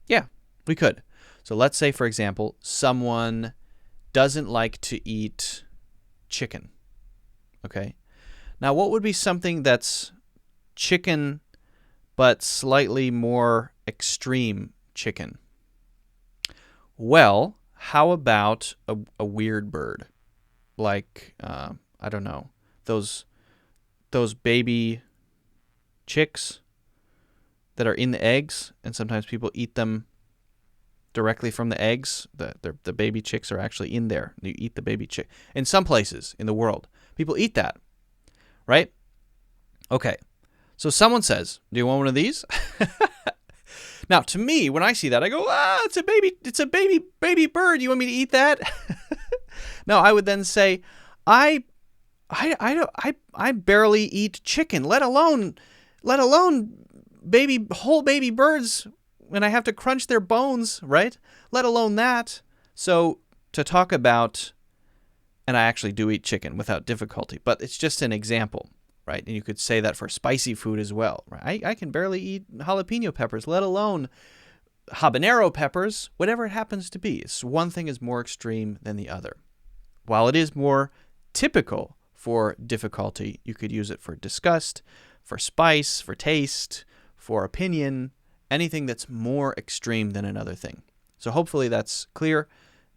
[SPEAKER 1] Yeah, we could. So let's say, for example, someone doesn't like to eat chicken. Okay. Now, what would be something that's chicken but slightly more extreme chicken? Well, how about a weird bird? Like, I don't know, those baby chicks that are in the eggs, and sometimes people eat them directly from the eggs. The baby chicks are actually in there. You eat the baby chick. In some places in the world, people eat that, right? Okay. So someone says, do you want one of these? Now, to me, when I see that, I go, it's a baby bird. You want me to eat that? No, I would then say, I barely eat chicken, let alone whole baby birds when I have to crunch their bones, right? Let alone that. So to talk about, and I actually do eat chicken without difficulty, but it's just an example, right? And you could say that for spicy food as well, right? I can barely eat jalapeno peppers, let alone habanero peppers, whatever it happens to be. So one thing is more extreme than the other. While it is more typical for difficulty, you could use it for disgust, for spice, for taste, for opinion, anything that's more extreme than another thing. So hopefully that's clear.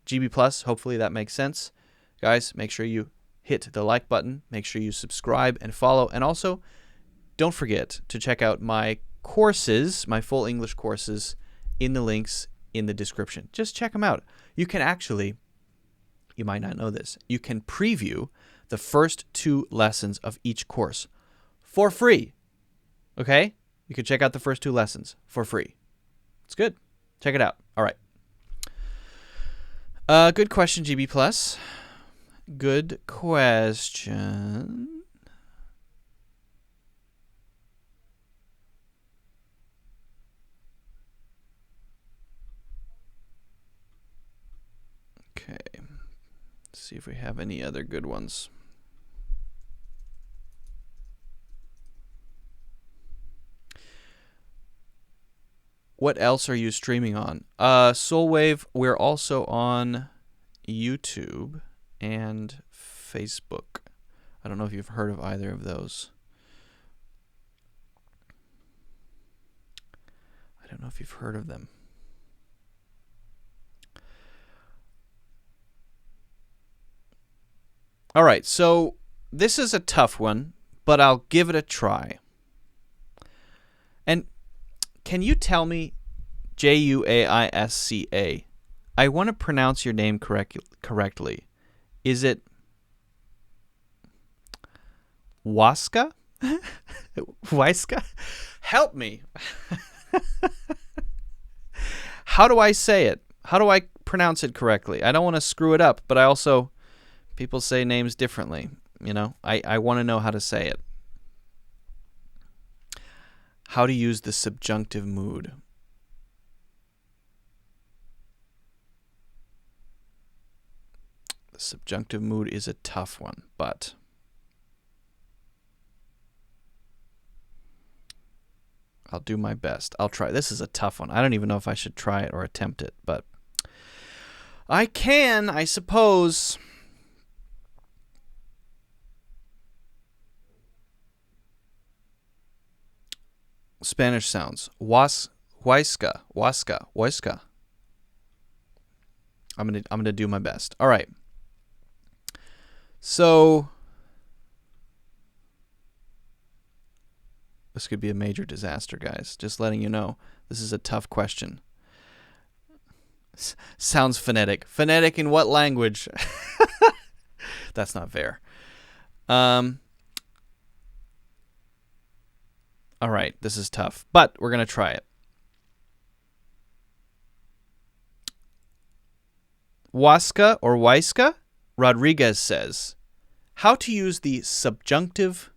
[SPEAKER 1] GB+, hopefully that makes sense. Guys, make sure you hit the like button. Make sure you subscribe and follow. And also, don't forget to check out my courses, my full English courses, in the links in the description. Just check them out. You can actually, you might not know this, you can preview the first 2 lessons of each course for free. Okay? You can check out the first 2 lessons for free. It's good. Check it out. All right. Good question, GB+. Good question. Okay. Let's see if we have any other good ones. What else are you streaming on? Soulwave, we're also on YouTube and Facebook. I don't know if you've heard of either of those. I don't know if you've heard of them. All right, so this is a tough one, but I'll give it a try. And can you tell me, Juaisca, I want to pronounce your name correctly. Is it Waska? Waiska? Help me. How do I say it? How do I pronounce it correctly? I don't want to screw it up, but I also, people say names differently. You know, I want to know how to say it. How to use the subjunctive mood. The subjunctive mood is a tough one, but I'll do my best. I'll try. This is a tough one. I don't even know if I should try it or attempt it, but I can, I suppose. Spanish sounds. Huasca. I'm gonna do my best. All right. So this could be a major disaster, guys. Just letting you know. This is a tough question. Sounds phonetic. Phonetic in what language? That's not fair. All right, this is tough, but we're going to try it. Waska or Waiska Rodriguez says, how to use the subjunctive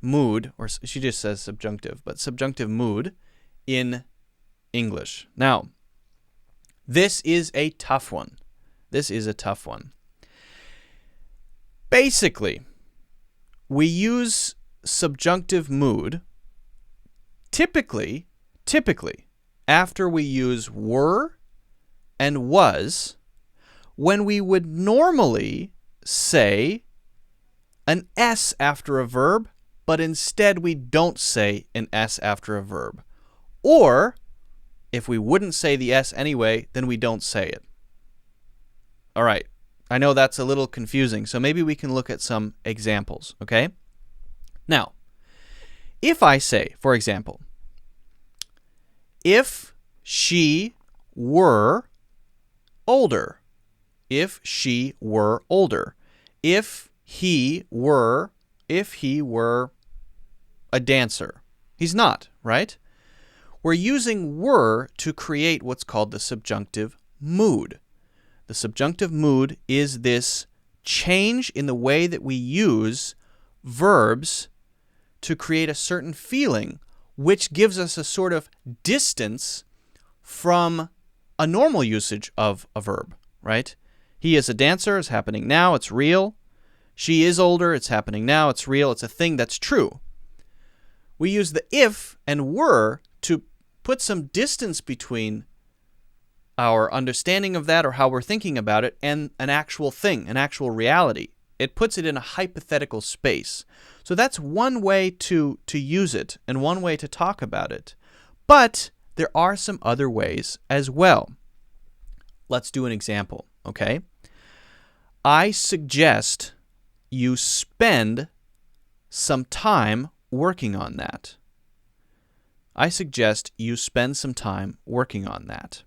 [SPEAKER 1] mood, or she just says subjunctive, but subjunctive mood in English. Now, this is a tough one. This is a tough one. Basically, we use subjunctive mood typically after we use were and was, when we would normally say an S after a verb, but instead we don't say an S after a verb. Or, if we wouldn't say the S anyway, then we don't say it. All right, I know that's a little confusing, so maybe we can look at some examples, okay? Now, if I say, for example, if she were older, if she were older, if he were a dancer. He's not, right? We're using were to create what's called the subjunctive mood. The subjunctive mood is this change in the way that we use verbs to create a certain feeling, which gives us a sort of distance from a normal usage of a verb, right? He is a dancer is happening now, it's real. She is older, it's happening now, it's real, it's a thing that's true. We use the if and were to put some distance between our understanding of that or how we're thinking about it and an actual thing, an actual reality. It puts it in a hypothetical space. So that's one way to use it and one way to talk about it. But there are some other ways as well. Let's do an example, okay? I suggest you spend some time working on that. I suggest you spend some time working on that.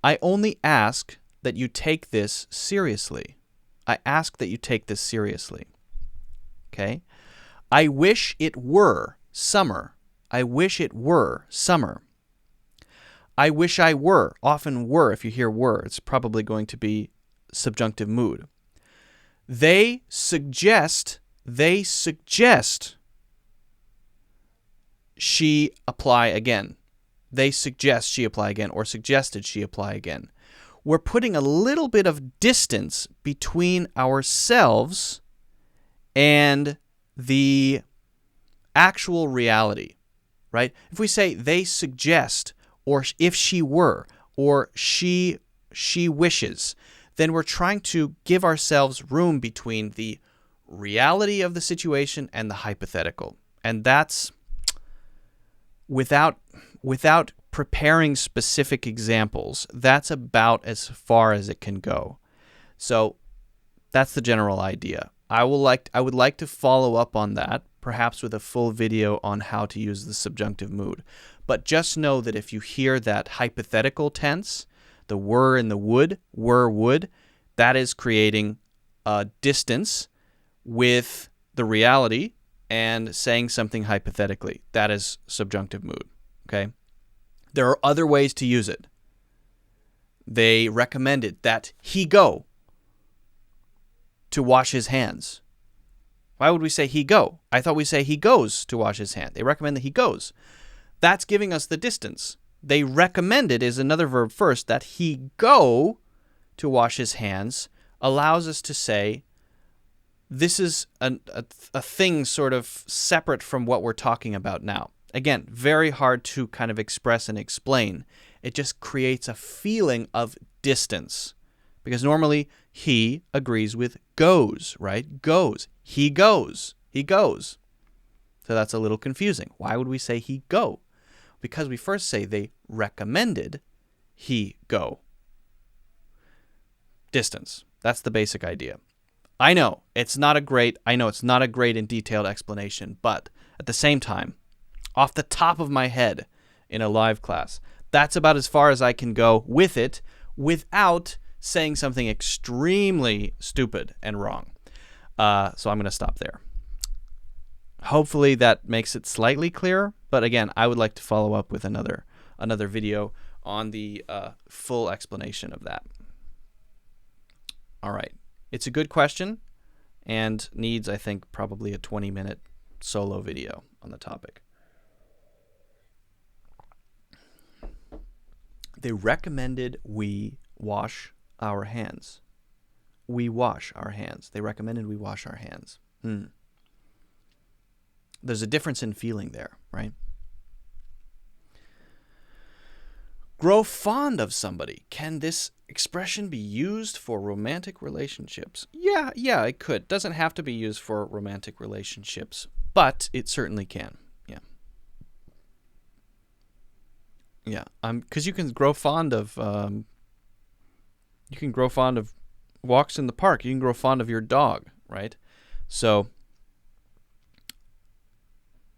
[SPEAKER 1] I only ask that you take this seriously. I ask that you take this seriously. Okay? I wish it were summer. I wish it were summer. I wish I were. Often were, if you hear were, it's probably going to be subjunctive mood. They suggest she apply again. They suggest she apply again, or suggested she apply again. We're putting a little bit of distance between ourselves and the actual reality, right? If we say they suggest, or if she were, or she wishes, then we're trying to give ourselves room between the reality of the situation and the hypothetical. And that's without preparing specific examples, that's about as far as it can go. So that's the general idea. I would like to follow up on that, perhaps with a full video on how to use the subjunctive mood. But just know that if you hear that hypothetical tense, the were and the would, were, would, that is creating a distance with the reality and saying something hypothetically. That is subjunctive mood, okay? There are other ways to use it. They recommended that he go to wash his hands. Why would we say he go? I thought we say he goes to wash his hand. They recommend that he goes. That's giving us the distance. They recommended is another verb first, that he go to wash his hands allows us to say this is a thing sort of separate from what we're talking about now. Again, very hard to kind of express and explain. It just creates a feeling of distance. Because normally, he agrees with goes, right? Goes. He goes. He goes. So that's a little confusing. Why would we say he go? Because we first say they recommended he go. Distance. That's the basic idea. I know it's not a great and detailed explanation, but at the same time, off the top of my head in a live class, that's about as far as I can go with it without saying something extremely stupid and wrong. So I'm going to stop there. Hopefully that makes it slightly clearer. But again, I would like to follow up with another video on the full explanation of that. All right. It's a good question and needs, I think, probably a 20-minute solo video on the topic. They recommended we wash our hands. We wash our hands. They recommended we wash our hands. There's a difference in feeling there, right? Grow fond of somebody. Can this expression be used for romantic relationships? Yeah, it could. Doesn't have to be used for romantic relationships, but it certainly can. Yeah, because you can grow fond of walks in the park. You can grow fond of your dog, right? So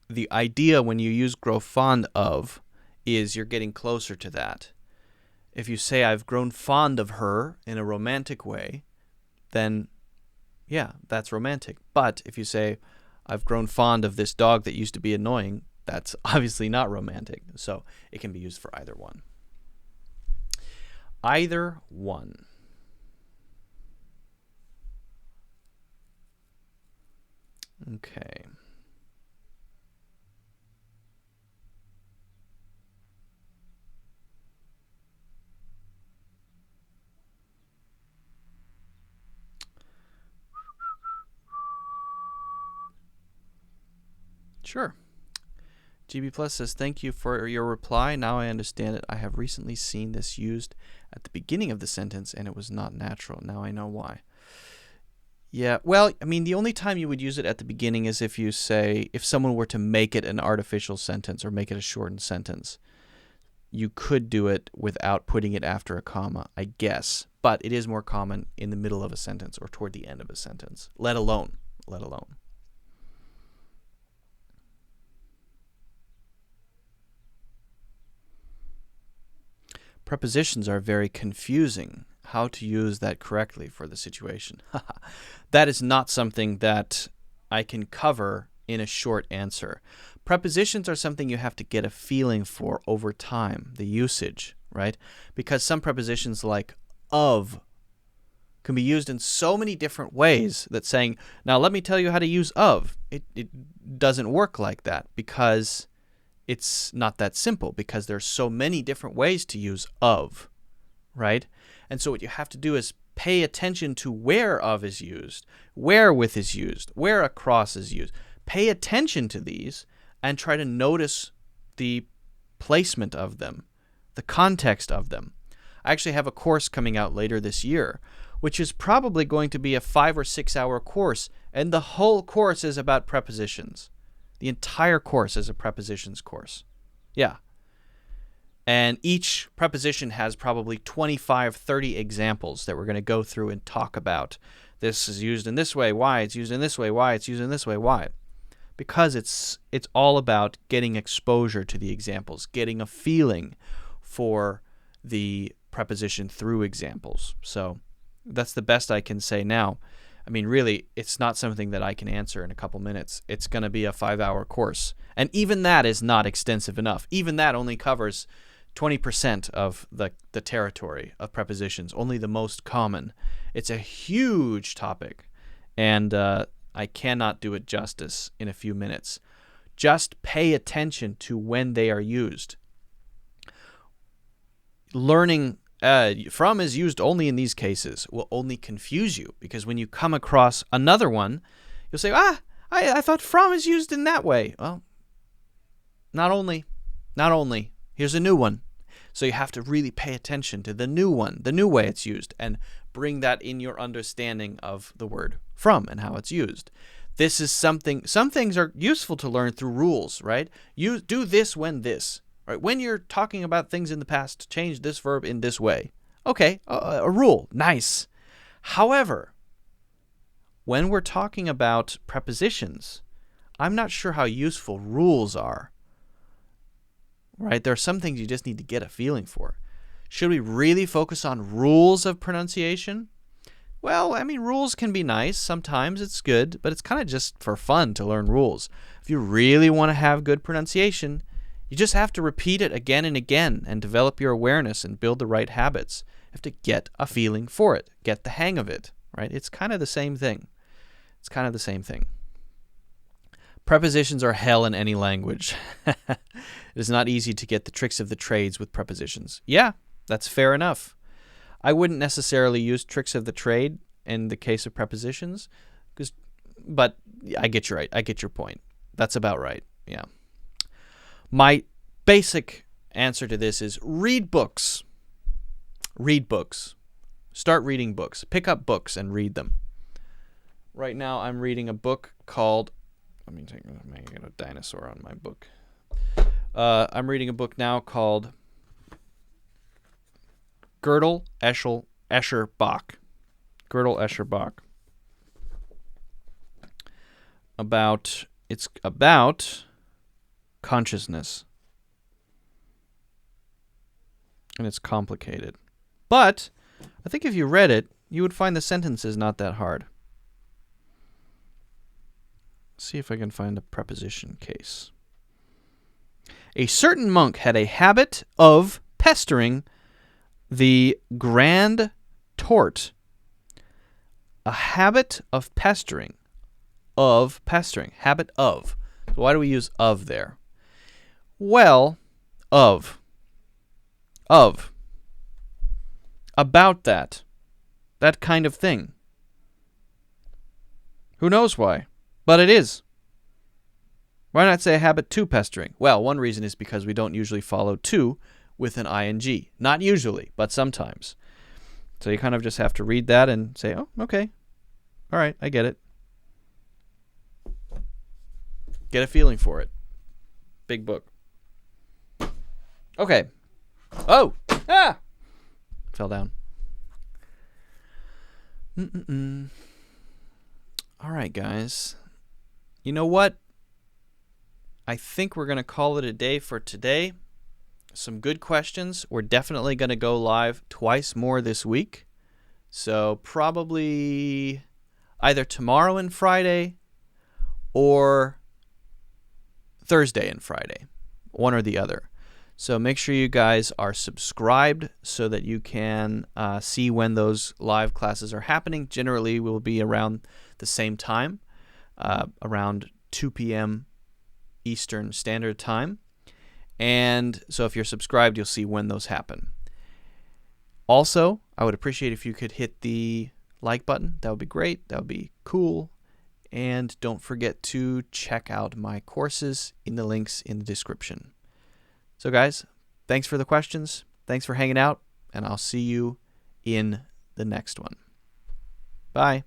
[SPEAKER 1] the idea when you use grow fond of is you're getting closer to that. If you say I've grown fond of her in a romantic way, then yeah, that's romantic. But if you say I've grown fond of this dog that used to be annoying, that's obviously not romantic. So it can be used for either one. Either one. Okay. Sure. GB Plus says, thank you for your reply. Now I understand it. I have recently seen this used at the beginning of the sentence, and it was not natural. Now I know why. Yeah, well, I mean, the only time you would use it at the beginning is if you say, if someone were to make it an artificial sentence or make it a shortened sentence. You could do it without putting it after a comma, I guess. But it is more common in the middle of a sentence or toward the end of a sentence, let alone. Prepositions are very confusing. How to use that correctly for the situation. That is not something that I can cover in a short answer. Prepositions are something you have to get a feeling for over time, the usage, right? Because some prepositions like of can be used in so many different ways that saying, now let me tell you how to use of, it doesn't work like that because it's not that simple, because there's so many different ways to use of, right? And so what you have to do is pay attention to where of is used, where with is used, where across is used. Pay attention to these and try to notice the placement of them, the context of them. I actually have a course coming out later this year, which is probably going to be a 5 or 6 hour course, and the whole course is about prepositions. The entire course is a prepositions course. Yeah. And each preposition has probably 25, 30 examples that we're going to go through and talk about. This is used in this way, why it's used in this way, why it's used in this way, why. Because it's all about getting exposure to the examples, getting a feeling for the preposition through examples. So that's the best I can say now. I mean, really, it's not something that I can answer in a couple minutes. It's going to be a 5-hour course. And even that is not extensive enough. Even that only covers 20% of the territory of prepositions, only the most common. It's a huge topic, and I cannot do it justice in a few minutes. Just pay attention to when they are used. Learning from is used only in these cases will only confuse you, because when you come across another one, you'll say, I thought from is used in that way. Well, not only. Here's a new one. So you have to really pay attention to the new one, the new way it's used, and bring that in your understanding of the word from and how it's used. This is something, some things are useful to learn through rules, right? You do this when this, right? When you're talking about things in the past, change this verb in this way. Okay, a rule, nice. However, when we're talking about prepositions, I'm not sure how useful rules are. Right? There are some things you just need to get a feeling for. Should we really focus on rules of pronunciation? Well, I mean, rules can be nice. Sometimes it's good, but it's kind of just for fun to learn rules. If you really want to have good pronunciation, you just have to repeat it again and again and develop your awareness and build the right habits. You have to get a feeling for it, get the hang of it, right? It's kind of the same thing. It's kind of the same thing. Prepositions are hell in any language. It is not easy to get the tricks of the trades with prepositions. Yeah, that's fair enough. I wouldn't necessarily use tricks of the trade in the case of prepositions, but I get you right. I get your point. That's about right. Yeah. My basic answer to this is read books. Read books. Start reading books. Pick up books and read them. Right now I'm reading a book called, let me get a dinosaur on my book. I'm reading a book now called Gödel, Escher, Bach. Gödel, Escher, Bach. It's about consciousness. And it's complicated. But I think if you read it, you would find the sentences not that hard. See if I can find a preposition case. A certain monk had a habit of pestering the grand tort. A habit of pestering. Habit of. So why do we use of there? Well, of. About that. That kind of thing. Who knows why? But it is. Why not say a habit to pestering? Well, one reason is because we don't usually follow to with an ing. Not usually, but sometimes. So you kind of just have to read that and say, oh, okay. All right, I get it. Get a feeling for it. Big book. Okay. Oh! Ah! Fell down. All right, guys. You know what? I think we're going to call it a day for today. Some good questions. We're definitely going to go live twice more this week. So probably either tomorrow and Friday or Thursday and Friday. One or the other. So make sure you guys are subscribed so that you can see when those live classes are happening. Generally, we'll be around the same time, around 2 p.m. Eastern Standard Time. And so if you're subscribed, you'll see when those happen. Also, I would appreciate if you could hit the like button. That would be great. That would be cool. And don't forget to check out my courses in the links in the description. So guys, thanks for the questions. Thanks for hanging out. And I'll see you in the next one. Bye.